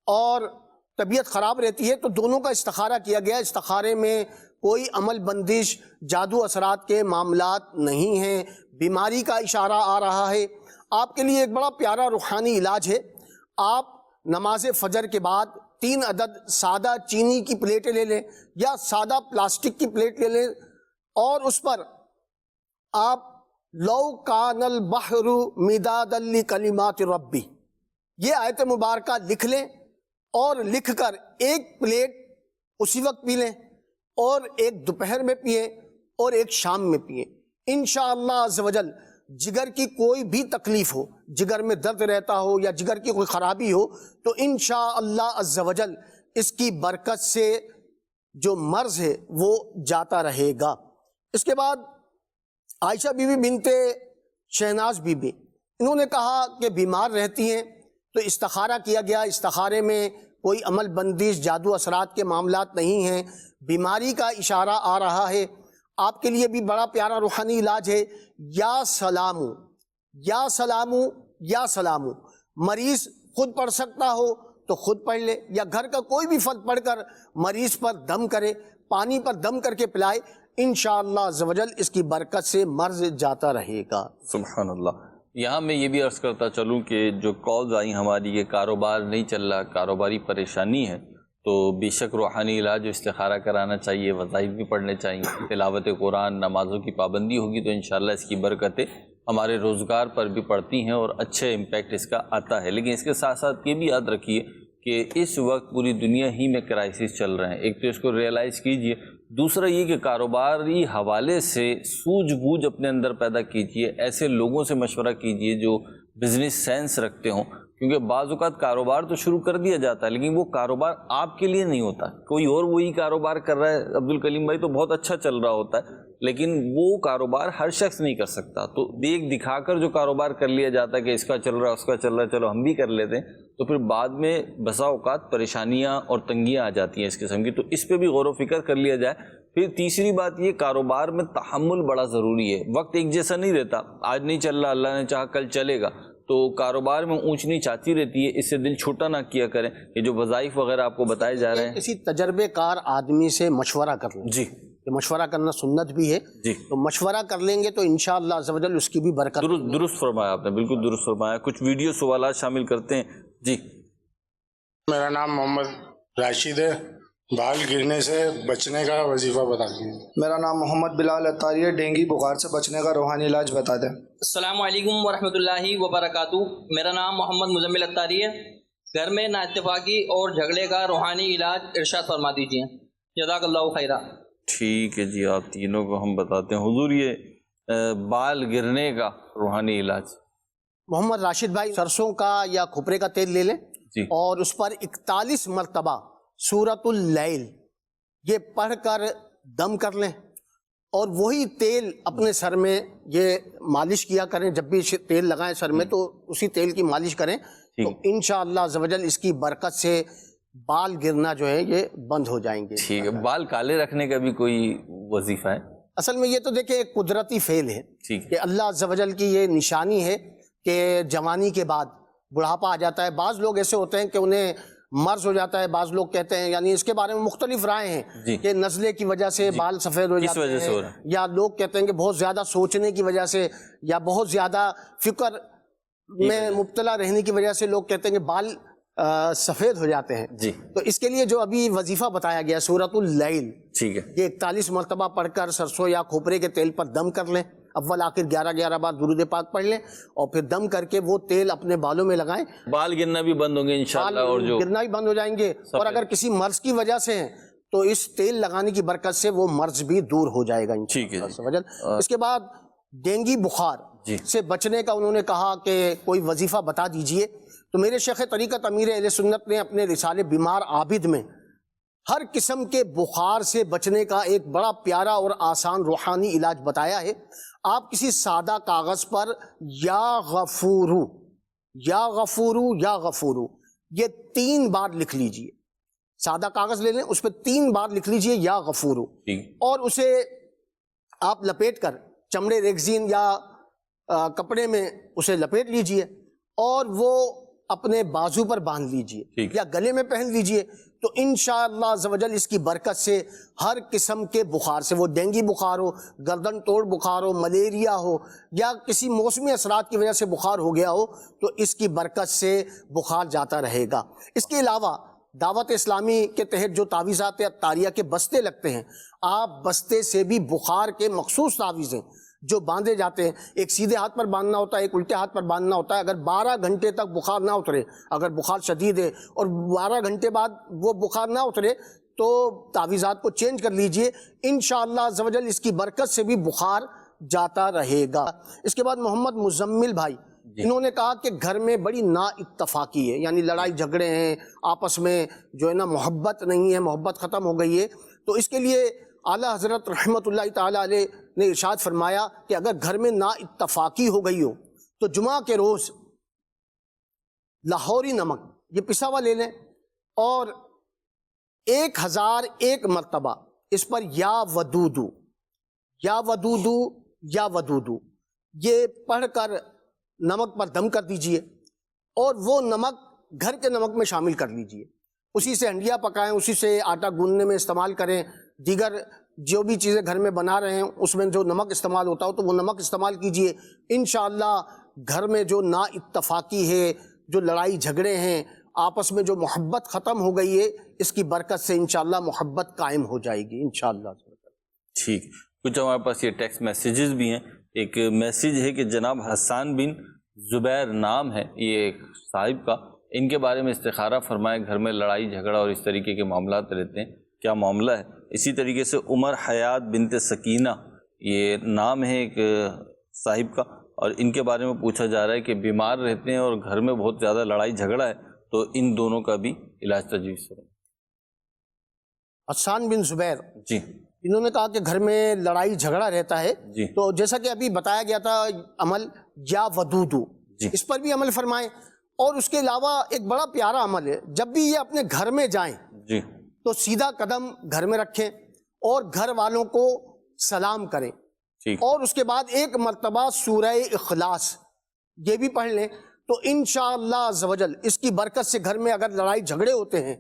اور طبیعت خراب رہتی ہے تو دونوں کا استخارہ کیا گیا. استخارے میں کوئی عمل بندش جادو اثرات کے معاملات نہیں ہیں. بیماری کا اشارہ آ رہا ہے. آپ کے لیے ایک بڑا پیارا روحانی علاج ہے. آپ نماز فجر کے بعد 3 عدد سادہ چینی کی پلیٹیں لے لیں یا سادہ پلاسٹک کی پلیٹ لے لیں اور اس پر آپ لو کان البحر مدادا لکلمات ربی یہ آیت مبارکہ لکھ لیں اور لکھ کر ایک پلیٹ اسی وقت پی لیں اور ایک دوپہر میں پئیں اور ایک شام میں پئیں. انشاءاللہ عز و جل جگر کی کوئی بھی تکلیف ہو, جگر میں درد رہتا ہو یا جگر کی کوئی خرابی ہو تو انشاءاللہ عز و جل اس کی برکت سے جو مرض ہے وہ جاتا رہے گا. اس کے بعد عائشہ بی بی بنت شہناز بی بی انہوں نے کہا کہ بیمار رہتی ہیں تو استخارہ کیا گیا. استخارے میں کوئی عمل بندش جادو اثرات کے معاملات نہیں ہیں. بیماری کا اشارہ آ رہا ہے. آپ کے لیے بھی بڑا پیارا روحانی علاج ہے. یا سلامو یا سلامو یا سلامو. مریض خود پڑھ سکتا ہو تو خود پڑھ لے یا گھر کا کوئی بھی فرد پڑھ کر مریض پر دم کرے, پانی پر دم کر کے پلائے. انشاءاللہ عز و جل اس کی برکت سے مرض جاتا رہے گا. سبحان اللہ. یہاں میں یہ بھی عرض کرتا چلوں کہ جو کالز آئیں ہماری یہ کاروبار نہیں چل رہا, کاروباری پریشانی ہے, تو بے شک روحانی علاج و استخارہ کرانا چاہیے, وظائف بھی پڑھنے چاہیے, تلاوت قرآن, نمازوں کی پابندی ہوگی تو انشاءاللہ اس کی برکتیں ہمارے روزگار پر بھی پڑتی ہیں اور اچھے امپیکٹ اس کا آتا ہے. لیکن اس کے ساتھ ساتھ یہ بھی یاد رکھیے کہ اس وقت پوری دنیا ہی میں کرائسس چل رہے ہیں. ایک تو اس کو ریئلائز کیجئے, دوسرا یہ کہ کاروباری حوالے سے سوجھ بوجھ اپنے اندر پیدا کیجئے. ایسے لوگوں سے مشورہ کیجئے جو بزنس سینس رکھتے ہوں, کیونکہ بعض اوقات کاروبار تو شروع کر دیا جاتا ہے لیکن وہ کاروبار آپ کے لیے نہیں ہوتا, کوئی اور وہی کاروبار کر رہا ہے. عبدالکلیم بھائی تو بہت اچھا چل رہا ہوتا ہے لیکن وہ کاروبار ہر شخص نہیں کر سکتا. تو دیکھ دکھا کر جو کاروبار کر لیا جاتا ہے کہ اس کا چل رہا ہے اس کا چل رہا ہے چلو ہم بھی کر لیتے ہیں, تو پھر بعد میں بسا اوقات پریشانیاں اور تنگیاں آ جاتی ہیں اس قسم کی. تو اس پہ بھی غور و فکر کر لیا جائے. پھر تیسری بات یہ, کاروبار میں تحمل بڑا ضروری ہے. وقت ایک جیسا نہیں رہتا, آج نہیں چل رہا اللہ نے چاہا کل چلے گا. تو کاروبار میں اونچ نیچ آتی رہتی ہے, اس سے دل چھوٹا نہ کیا کریں. یہ جو وظائف وغیرہ آپ کو بتائے جا رہے ہیں کسی تجربے کار آدمی سے مشورہ کر لیں. جی کہ مشورہ کرنا سنت بھی ہے. جی تو مشورہ کر لیں گے تو انشاءاللہ عز و جل اس کی بھی برکت. درست فرمایا آپ نے, بالکل درست فرمایا. کچھ ویڈیو سوالات شامل کرتے ہیں. جی میرا نام محمد راشد ہے. بال گرنے سے بچنے کا وظیفہ بتا دیں. میرا نام محمد بلال اتاری ہے. ڈینگی بخار سے بچنے کا روحانی علاج بتا دیں. السلام علیکم ورحمۃ اللہ وبرکاتہ. میرا نام محمد مزمل اتاری ہے. گھر میں نااتفاقی اور جھگڑے کا روحانی علاج ارشاد فرما دیجیے. جزاک اللہ خیرہ. ٹھیک ہے جی, آپ تینوں کو ہم بتاتے ہیں. حضور یہ بال گرنے کا روحانی علاج. محمد راشد بھائی, سرسوں کا یا کھپرے کا تیل لے لیں جی, اور اس پر 41 مرتبہ سورۃ اللیل یہ پڑھ کر دم کر لیں اور وہی تیل اپنے سر میں یہ مالش کیا کریں. جب بھی تیل لگائیں سر میں تو اسی تیل کی مالش کریں تو انشاءاللہ عز و جل اس کی برکت سے بال گرنا جو ہے یہ بند ہو جائیں گے. ٹھیک ہے. بال کالے رکھنے کا بھی کوئی وظیفہ ہے؟ اصل میں یہ تو دیکھیں ایک قدرتی فعل ہے کہ اللہ عز و جل کی یہ نشانی ہے کہ جوانی کے بعد بڑھاپا آ جاتا ہے. بعض لوگ ایسے ہوتے ہیں کہ انہیں مرض ہو جاتا ہے, بعض لوگ کہتے ہیں, یعنی اس کے بارے میں مختلف رائے ہیں کہ نزلے کی وجہ سے بال سفید ہو جاتے ہیں, یا لوگ کہتے ہیں کہ بہت زیادہ سوچنے کی وجہ سے یا بہت زیادہ فکر میں مبتلا رہنے کی وجہ سے لوگ کہتے ہیں کہ بال سفید ہو جاتے ہیں. تو اس کے لیے جو ابھی وظیفہ بتایا گیا سورۃ اللیل, ٹھیک ہے, یہ 41 مرتبہ پڑھ کر سرسوں یا کھوپرے کے تیل پر دم کر لیں. اول آخر 11 بار درود پاک پڑھ لیں اور پھر دم کر کے وہ تیل اپنے بالوں میں لگائیں. بال گرنا بھی بند ہوں گے انشاءاللہ, اور جو گرنا بھی بند ہو جائیں گے. اور اگر کسی مرض کی وجہ سے ہیں تو اس تیل لگانے کی برکت سے وہ مرض بھی دور ہو جائے گا. ٹھیک ہے. اس کے بعد ڈینگی بخار سے بچنے کا انہوں نے کہا کہ کوئی وظیفہ بتا دیجئے. تو میرے شیخ طریقت امیر اہل سنت نے اپنے رسالے بیمار عابد میں ہر قسم کے بخار سے بچنے کا ایک بڑا پیارا اور آسان روحانی علاج بتایا ہے. آپ کسی سادہ کاغذ پر یا غفورو یا غفورو یا غفورو یہ 3 بار لکھ لیجئے. سادہ کاغذ لے لیں, اس پہ 3 بار لکھ لیجئے یا غفورو, اور اسے آپ لپیٹ کر چمڑے ریگزین یا کپڑے میں اسے لپیٹ لیجئے اور وہ اپنے بازو پر باندھ لیجئے یا گلے میں پہن لیجئے. تو انشاءاللہ عز و جل اس کی برکت سے ہر قسم کے بخار سے، وہ ڈینگی بخار ہو، گردن توڑ بخار ہو، ملیریا ہو، یا کسی موسمی اثرات کی وجہ سے بخار ہو گیا ہو، تو اس کی برکت سے بخار جاتا رہے گا۔ اس کے علاوہ دعوت اسلامی کے تحت جو تعویذات عطاریہ کے بستے لگتے ہیں، آپ بستے سے بھی بخار کے مخصوص تعویذیں جو باندھے جاتے ہیں، ایک سیدھے ہاتھ پر باندھنا ہوتا ہے، ایک الٹے ہاتھ پر باندھنا ہوتا ہے۔ اگر 12 گھنٹے تک بخار نہ اترے، اگر بخار شدید ہے اور 12 گھنٹے بعد وہ بخار نہ اترے، تو تعویذات کو چینج کر لیجئے، انشاءاللہ عز و جل اس کی برکت سے بھی بخار جاتا رہے گا۔ اس کے بعد محمد مزمل بھائی، انہوں نے کہا کہ گھر میں بڑی نا اتفاقی ہے، یعنی لڑائی جھگڑے ہیں، آپس میں جو ہے نا محبت نہیں ہے، محبت ختم ہو گئی ہے۔ تو اس کے لیے اعلیٰ حضرت رحمۃ اللہ تعالی علیہ نے ارشاد فرمایا کہ اگر گھر میں نا اتفاقی ہو گئی ہو تو جمعہ کے روز لاہوری نمک یہ پسا ہوا لے لیں اور 1001 مرتبہ اس پر یا ودودو یا ودودو یا ودودو یہ پڑھ کر نمک پر دم کر دیجئے، اور وہ نمک گھر کے نمک میں شامل کر لیجئے، اسی سے ہنڈیا پکائیں، اسی سے آٹا گوندنے میں استعمال کریں، دیگر جو بھی چیزیں گھر میں بنا رہے ہیں اس میں جو نمک استعمال ہوتا ہو تو وہ نمک استعمال کیجئے۔ انشاءاللہ گھر میں جو نا اتفاقی ہے، جو لڑائی جھگڑے ہیں، آپس میں جو محبت ختم ہو گئی ہے، اس کی برکت سے انشاءاللہ محبت قائم ہو جائے گی انشاءاللہ۔ ٹھیک، کچھ ہمارے پاس یہ ٹیکسٹ میسیجز بھی ہیں۔ ایک میسیج ہے کہ جناب حسان بن زبیر نام ہے یہ ایک صاحب کا، ان کے بارے میں استخارہ فرمائے، گھر میں لڑائی جھگڑا اور اس طریقے کے معاملات رہتے ہیں، کیا معاملہ ہے؟ اسی طریقے سے عمر حیات بنت سکینہ یہ نام ہے ایک صاحب کا، اور ان کے بارے میں پوچھا جا رہا ہے کہ بیمار رہتے ہیں اور گھر میں بہت زیادہ لڑائی جھگڑا ہے، تو ان دونوں کا بھی علاج تجویز کریں۔ حسان بن زبیر جی، انہوں نے کہا کہ گھر میں لڑائی جھگڑا رہتا ہے، جی، تو جیسا کہ ابھی بتایا گیا تھا عمل یا ودودو، جی، اس پر بھی عمل فرمائیں۔ اور اس کے علاوہ ایک بڑا پیارا عمل ہے، جب بھی یہ اپنے گھر میں جائیں جی، تو سیدھا قدم گھر میں رکھیں اور گھر والوں کو سلام کریں، اور اس کے بعد 1 مرتبہ سورہ اخلاص یہ بھی پڑھ لیں، تو انشاءاللہ عز و جل اس کی برکت سے گھر میں اگر لڑائی جھگڑے ہوتے ہیں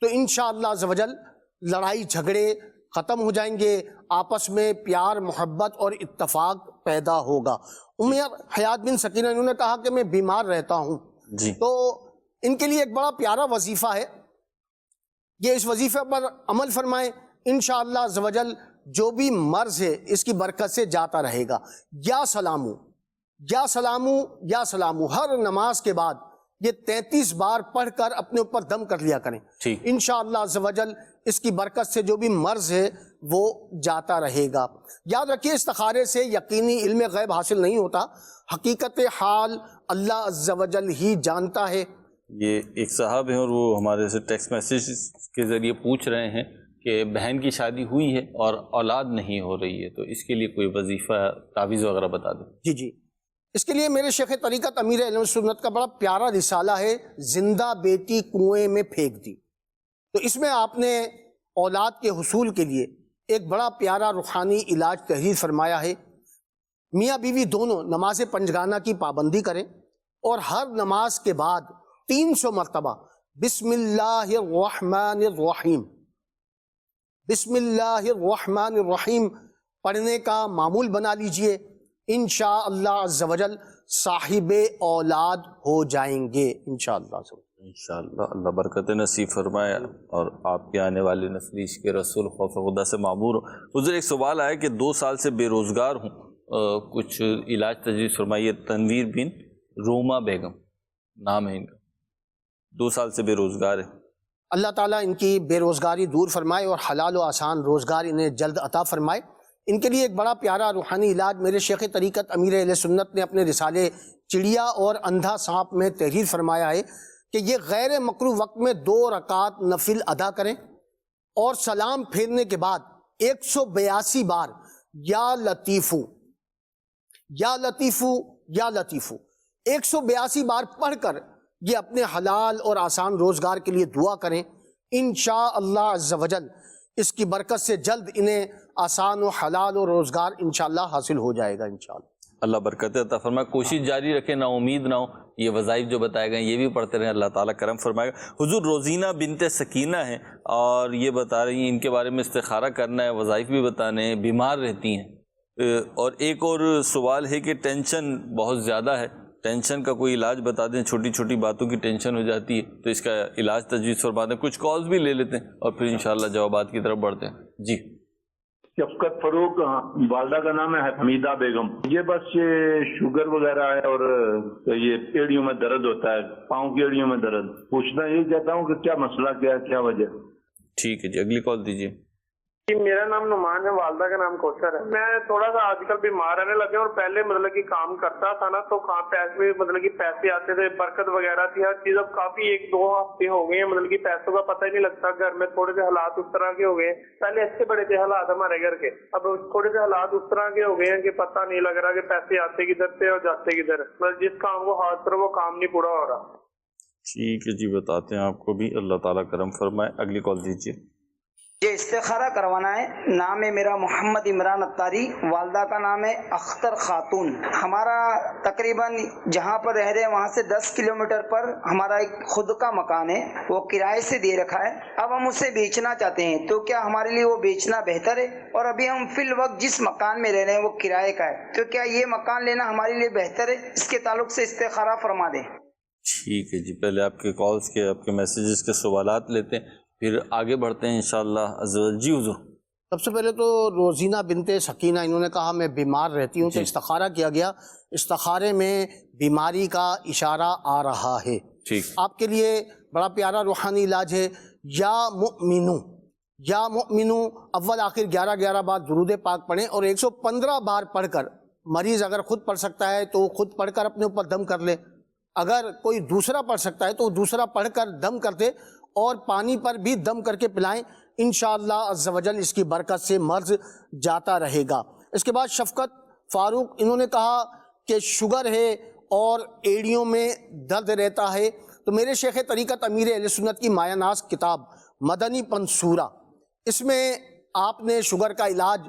تو انشاءاللہ عز و جل لڑائی جھگڑے ختم ہو جائیں گے، آپس میں پیار محبت اور اتفاق پیدا ہوگا۔ عمر حیات بن سکینہ انہوں نے کہا کہ میں بیمار رہتا ہوں، تو ان کے لیے ایک بڑا پیارا وظیفہ ہے، یہ اس وظیفے پر عمل فرمائیں، انشاءاللہ عز و جل جو بھی مرض ہے اس کی برکت سے جاتا رہے گا۔ یا سلامو یا سلامو یا سلامو ہر نماز کے بعد یہ 33 بار پڑھ کر اپنے اوپر دم کر لیا کریں، انشاءاللہ عز و جل اس کی برکت سے جو بھی مرض ہے وہ جاتا رہے گا۔ یاد رکھیے استخارے سے یقینی علم غیب حاصل نہیں ہوتا، حقیقت حال اللہ عز و جل ہی جانتا ہے۔ یہ ایک صاحب ہیں اور وہ ہمارے سے ٹیکسٹ میسیج کے ذریعے پوچھ رہے ہیں کہ بہن کی شادی ہوئی ہے اور اولاد نہیں ہو رہی ہے، تو اس کے لیے کوئی وظیفہ تعویذ وغیرہ بتا دیں۔ جی جی، اس کے لیے میرے شیخ طریقت امیر اہل سنت کا بڑا پیارا رسالہ ہے، زندہ بیٹی کنویں میں پھینک دی، تو اس میں آپ نے اولاد کے حصول کے لیے ایک بڑا پیارا روحانی علاج تحریر فرمایا ہے۔ میاں بیوی دونوں نماز پنجگانہ کی پابندی کریں اور ہر نماز کے بعد 300 مرتبہ بسم اللہ الرحمن الرحیم بسم اللہ الرحمن الرحیم پڑھنے کا معمول بنا لیجئے، انشاءاللہ عز و جل صاحب اولاد ہو جائیں گے انشاءاللہ۔ انشاءاللہ اللہ برکت نصیب فرمائے اور آپ کے آنے والے نسل عشق رسول خوف خدا سے معمور ہو۔ حضور ایک سوال آیا کہ 2 سال سے بے روزگار ہوں، کچھ علاج تجویز فرمائیے۔ تنویر بن روما بیگم نام ہے ان کا، 2 سال سے بے روزگار ہے۔ اللہ تعالیٰ ان کی بے روزگاری دور فرمائے اور حلال و آسان روزگار انہیں جلد عطا فرمائے۔ ان کے لیے ایک بڑا پیارا روحانی علاج میرے شیخ طریقت امیر اہل سنت نے اپنے رسالے چڑیا اور اندھا سانپ میں تحریر فرمایا ہے کہ یہ غیر مکروہ وقت میں 2 رکعت نفل ادا کریں اور سلام پھیرنے کے بعد 182 بار یا لطیفو یا لطیفو یا لطیفو 182 بار پڑھ کر یہ اپنے حلال اور آسان روزگار کے لیے دعا کریں، انشاءاللہ عز و جل اس کی برکت سے جلد انہیں آسان و حلال و روزگار انشاءاللہ حاصل ہو جائے گا انشاءاللہ۔ اللہ برکت عطا فرمائے، کوشش جاری رکھیں، نا امید نہ ہو، یہ وظائف جو بتائے گئے یہ بھی پڑھتے رہیں، اللہ تعالیٰ کرم فرمائے گا۔ حضور روزینہ بنت سکینہ ہیں اور یہ بتا رہی ہیں ان کے بارے میں استخارہ کرنا ہے، وظائف بھی بتانے ہیں، بیمار رہتی ہیں، اور ایک اور سوال ہے کہ ٹینشن بہت زیادہ ہے، ٹینشن کا کوئی علاج بتا دیں، چھوٹی چھوٹی باتوں کی ٹینشن ہو جاتی ہے تو اس کا علاج تجویز فرما دیں۔ کچھ کالز بھی لے لیتے ہیں اور پھر انشاءاللہ جوابات کی طرف بڑھتے ہیں۔ جی شفقت فروق، والدہ کا نام ہے حمیدہ بیگم۔ یہ بس یہ شوگر وغیرہ ہے اور یہ ایڑیوں میں درد ہوتا ہے، پاؤں کی ایڑیوں میں درد۔ پوچھنا یہ چاہتا ہوں کہ کیا مسئلہ کیا ہے، کیا وجہ؟ ٹھیک ہے جی، اگلی کال دیجیے۔ میرا نام نعمان ہے، والدہ کا نام کوثر ہے۔ میں تھوڑا سا آج کل بیمار رہنے لگے اور پہلے مطلب کہ کام کرتا تھا نا تو پیسے مطلب کہ پیسے آتے تھے، برکت وغیرہ تھی ہر چیز۔ اب کافی 1-2 ہفتے ہو گئے ہیں مطلب کہ پیسوں کا پتہ ہی نہیں لگتا، گھر میں تھوڑے سے حالات اس طرح کے ہو گئے ہیں۔ پہلے اچھے بڑے تھے حالات ہمارے گھر کے، اب تھوڑے سے حالات اس طرح کے ہو گئے ہیں کہ پتہ نہیں لگ رہا کہ پیسے آتے کدھر سے اور جاتے کدھر، مطلب جس کام کو ہاتھ کرو وہ کام نہیں پورا ہو رہا۔ ٹھیک ہے جی، بتاتے ہیں آپ کو بھی، اللہ تعالیٰ کرم فرمائے۔ اگلی کال دیجیے۔ یہ استخارہ کروانا ہے۔ نام ہے میرا محمد عمران اتاری، والدہ کا نام ہے اختر خاتون۔ ہمارا تقریباً جہاں پر رہ رہے ہیں وہاں سے 10 کلومیٹر پر ہمارا ایک خود کا مکان ہے، وہ کرائے سے دے رکھا ہے۔ اب ہم اسے بیچنا چاہتے ہیں، تو کیا ہمارے لیے وہ بیچنا بہتر ہے؟ اور ابھی ہم فی الوقت جس مکان میں رہ رہے ہیں وہ کرائے کا ہے، تو کیا یہ مکان لینا ہمارے لیے بہتر ہے؟ اس کے تعلق سے استخارہ فرما دیں۔ ٹھیک ہے جی، پہلے آپ کے کالز کے، آپ کے میسیجز کے سوالات لیتے ہیں، پھر آگے بڑھتے ہیں انشاءاللہ عز و جل۔ جی حضور۔ سب سے پہلے تو روزینہ بنت سکینہ، انہوں نے کہا میں بیمار رہتی ہوں تو استخارہ کیا گیا، استخارے میں بیماری کا اشارہ آ رہا ہے۔ ٹھیک، آپ کے لیے بڑا پیارا روحانی علاج ہے، یا مؤمنو، یا مؤمنو، اول آخر 11 بار درود پاک پڑھیں اور 115 بار پڑھ کر، مریض اگر خود پڑھ سکتا ہے تو خود پڑھ کر اپنے اوپر دم کر لے، اگر کوئی دوسرا پڑھ سکتا ہے تو دوسرا پڑھ کر دم کر دے اور پانی پر بھی دم کر کے پلائیں، انشاءاللہ عز و جل اس کی برکت سے مرض جاتا رہے گا۔ اس کے بعد شفقت فاروق، انہوں نے کہا کہ شوگر ہے اور ایڑیوں میں درد رہتا ہے، تو میرے شیخ طریقت امیر اہل سنت کی مایہ ناز کتاب مدنی پنصورہ، اس میں آپ نے شوگر کا علاج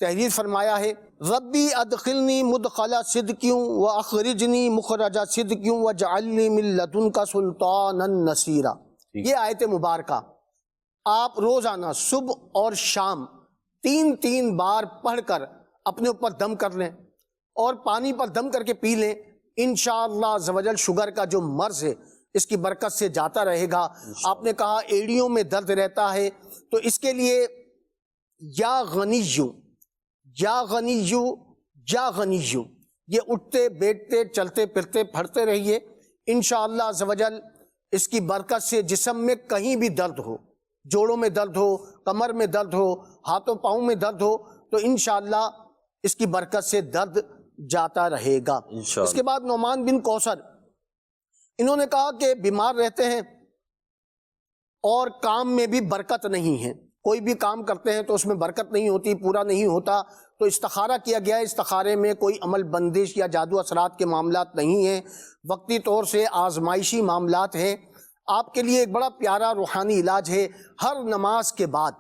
تحریر فرمایا ہے۔ ربی ادخلنی مدخل صدقیوں و اخرجنی مخرج صدقیوں وجعلنی من لدنک سلطانا نصیرا۔ یہ آیت مبارکہ آپ روزانہ صبح اور شام 3 بار پڑھ کر اپنے اوپر دم کر لیں اور پانی پر دم کر کے پی لیں، انشاءاللہ عز و جل شوگر کا جو مرض ہے اس کی برکت سے جاتا رہے گا۔ آپ نے کہا ایڑیوں میں درد رہتا ہے تو اس کے لیے یا غنیو، یا غنیو، یا غنیو، یہ اٹھتے بیٹھتے چلتے پھرتے پڑھتے رہیے، انشاءاللہ عز و جل اس کی برکت سے جسم میں کہیں بھی درد ہو، جوڑوں میں درد ہو، کمر میں درد ہو، ہاتھوں پاؤں میں درد ہو، تو انشاءاللہ اس کی برکت سے درد جاتا رہے گا۔ اس کے بعد نعمان بن کوثر، انہوں نے کہا کہ بیمار رہتے ہیں اور کام میں بھی برکت نہیں ہے، کوئی بھی کام کرتے ہیں تو اس میں برکت نہیں ہوتی، پورا نہیں ہوتا، تو استخارہ کیا گیا ہے۔ استخارے میں کوئی عمل بندش یا جادو اثرات کے معاملات نہیں ہیں، وقتی طور سے آزمائشی معاملات ہیں۔ آپ کے لیے ایک بڑا پیارا روحانی علاج ہے، ہر نماز کے بعد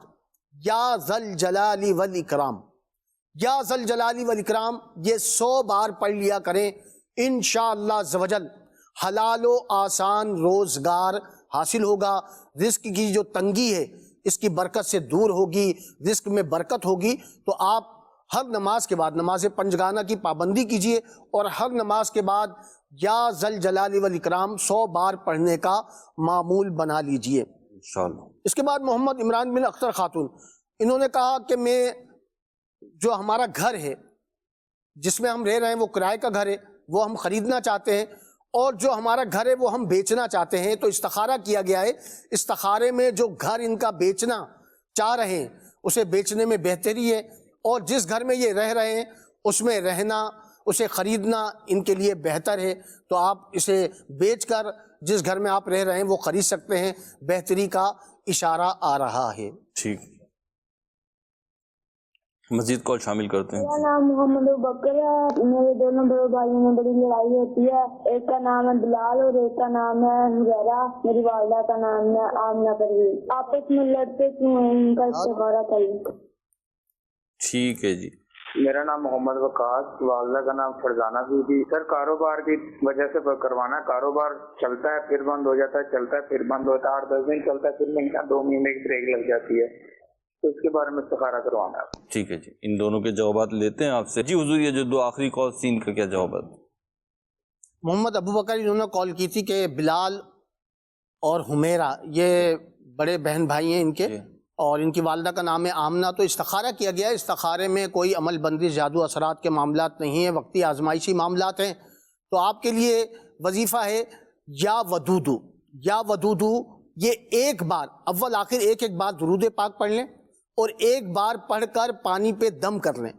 یا ذل جلال والاکرام، یا ذل جلال والاکرام یہ 100 بار پڑھ لیا کریں، انشاءاللہ عز و جل حلال و آسان روزگار حاصل ہوگا، رزق کی جو تنگی ہے اس کی برکت سے دور ہوگی، رزق میں برکت ہوگی۔ تو آپ ہر نماز کے بعد، نماز پنجگانہ کی پابندی کیجئے اور ہر نماز کے بعد یا ذل جلال والاکرام 100 بار پڑھنے کا معمول بنا لیجئے انشاءاللہ۔ اس کے بعد محمد عمران بن اختر خاتون، انہوں نے کہا کہ میں جو ہمارا گھر ہے جس میں ہم رہ رہے ہیں وہ کرائے کا گھر ہے، وہ ہم خریدنا چاہتے ہیں، اور جو ہمارا گھر ہے وہ ہم بیچنا چاہتے ہیں، تو استخارہ کیا گیا ہے۔ استخارے میں جو گھر ان کا بیچنا چاہ رہے ہیں اسے بیچنے میں بہتری ہے، اور جس گھر میں یہ رہ رہے ہیں اس میں رہنا، اسے خریدنا ان کے لیے بہتر ہے، تو آپ اسے بیچ کر جس گھر میں آپ رہ رہے ہیں وہ خرید سکتے ہیں، بہتری کا اشارہ آ رہا ہے۔ ٹھیک، مزید کال شامل کرتے ہیں۔ میرا نام محمد ابوبکر ہے، میرے دونوں بڑے بھائیوں میں بڑی لڑائی ہوتی ہے، ایک کا نام ہے بلال اور ایک کا نام ہے حزیرہ، میری والدہ کا نام ہے آمنہ پروین، آپس میں لڑتے کیوں ہیں، ان کا استخارہ کریں۔ ٹھیک ہے جی، میرا نام محمد وقاص، والدہ کا نام فرزانہ بی۔ سر کاروبار کی وجہ سے کروانا ہے، کاروبار چلتا ہے پھر بند ہو جاتا ہے، چلتا ہے پھر بند ہوتا ہے، 8-10 دن چلتا ہے پھر مہینہ 2 مہینے کی بریک لگ جاتی ہے، تو اس کے بارے میں استخارہ کروانا ہے۔ ٹھیک ہے جی، ان دونوں کے جوابات لیتے ہیں آپ سے۔ جی حضور، یہ جو 2 آخری کال تھی ان کا کیا جواب ہے؟ محمد ابو بکر انہوں نے کال کی تھی کہ بلال اور حمیرہ یہ بڑے بہن بھائی ہیں ان کے، اور ان کی والدہ کا نام ہے آمنہ، تو استخارہ کیا گیا ہے۔ استخارے میں کوئی عمل بندش، جادو اثرات کے معاملات نہیں ہیں، وقتی آزمائشی معاملات ہیں۔ تو آپ کے لیے وظیفہ ہے یا ودودو، یا ودودو، یہ ایک بار اول آخر ایک بار درود پاک پڑھ لیں اور ایک بار پڑھ کر پانی پہ دم کر لیں،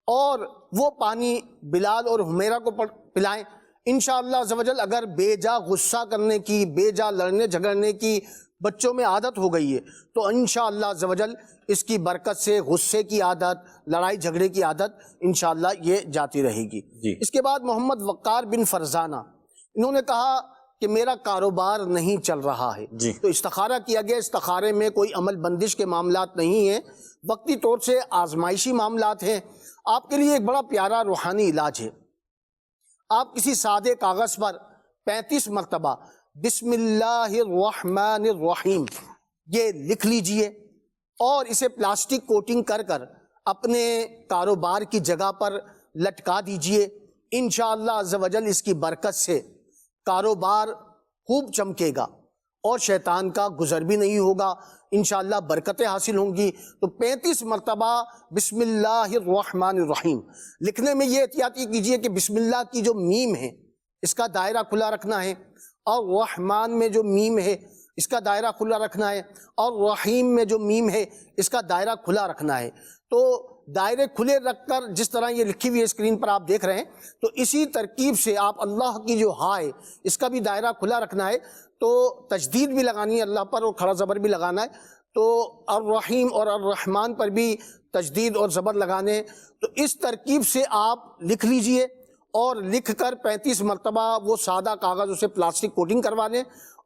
اور وہ پانی بلال اور حمیرہ کو پلائیں۔ انشاءاللہ عز و جل اگر بے جا غصہ کرنے کی، بے جا لڑنے جھگڑنے کی بچوں میں عادت ہو گئی ہے تو انشاءاللہ عز و جل اس کی برکت سے غصے کی عادت، لڑائی جھگڑے کی عادت انشاءاللہ یہ جاتی رہے گی۔ اس کے بعد محمد وقار بن فرزانہ، انہوں نے کہا کہ میرا کاروبار نہیں چل رہا ہے، تو استخارہ کیا گیا۔ استخارے میں کوئی عمل بندش کے معاملات نہیں ہیں، وقتی طور سے آزمائشی معاملات ہیں۔ آپ کے لیے ایک بڑا پیارا روحانی علاج ہے۔ آپ کسی سادے کاغذ پر 35 مرتبہ بسم اللہ الرحمن الرحیم یہ لکھ لیجئے، اور اسے پلاسٹک کوٹنگ کر کر اپنے کاروبار کی جگہ پر لٹکا دیجئے۔ انشاءاللہ عز و جل اس کی برکت سے کاروبار خوب چمکے گا اور شیطان کا گزر بھی نہیں ہوگا، انشاءاللہ برکتیں حاصل ہوں گی۔ تو 35 مرتبہ بسم اللہ الرحمن الرحیم لکھنے میں یہ احتیاطی کیجئے کہ بسم اللہ کی جو میم ہے اس کا دائرہ کھلا رکھنا ہے، اور رحمان میں جو میم ہے اس کا دائرہ کھلا رکھنا ہے، اور رحیم میں جو میم ہے اس کا دائرہ کھلا رکھنا ہے۔ تو دائرے کھلے رکھ کر جس طرح یہ لکھی ہوئی اسکرین پر آپ دیکھ رہے ہیں، تو اسی ترکیب سے آپ اللہ کی جو ہا ہے اس کا بھی دائرہ کھلا رکھنا ہے، تو تجدید بھی لگانی ہے اللہ پر اور کھڑا زبر بھی لگانا ہے، تو الرحیم اور الرحمن پر بھی تجدید اور زبر لگانے۔ تو اس ترکیب سے آپ لکھ لیجئے، اور لکھ کر 35 مرتبہ وہ سادہ کاغذ اسے پلاسٹک کوٹنگ کروا لیں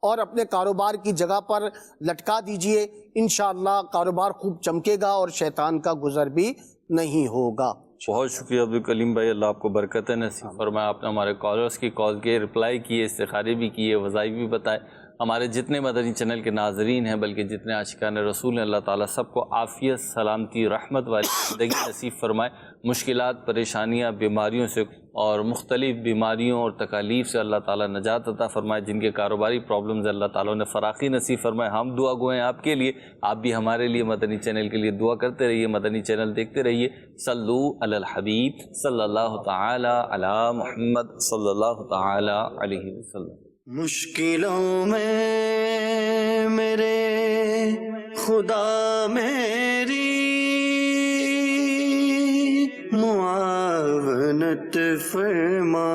اور اپنے کاروبار کی جگہ پر لٹکا دیجئے۔ انشاءاللہ کاروبار خوب چمکے گا اور شیطان کا گزر بھی نہیں ہوگا۔ بہت شکریہ عبدالکلیم بھائی، اللہ آپ کو برکتیں نصیب فرمائے۔ آپ نے ہمارے کالرز کی کال کے رپلائی کیے، استخارے بھی کیے، وظائف بھی بتائے۔ ہمارے جتنے مدنی چینل کے ناظرین ہیں بلکہ جتنے عاشقان رسول ہیں، اللہ تعالیٰ سب کو عافیت، سلامتی، رحمت والی زندگی نصیب فرمائے۔ مشکلات، پریشانیاں، بیماریوں سے اور مختلف بیماریوں اور تکالیف سے اللہ تعالیٰ نجات عطا فرمائے۔ جن کے کاروباری پرابلمز اللہ تعالیٰ نے فراخی نصیب فرمائے۔ ہم دعا گو ہیں آپ کے لیے، آپ بھی ہمارے لیے مدنی چینل کے لیے دعا کرتے رہیے، مدنی چینل دیکھتے رہیے۔ صلو علی الحبیب صلی اللہ تعالی علی محمد صلی اللہ تعالی علیہ وسلم۔ مشکلوں میں میرے خدا میری معاونت فرما،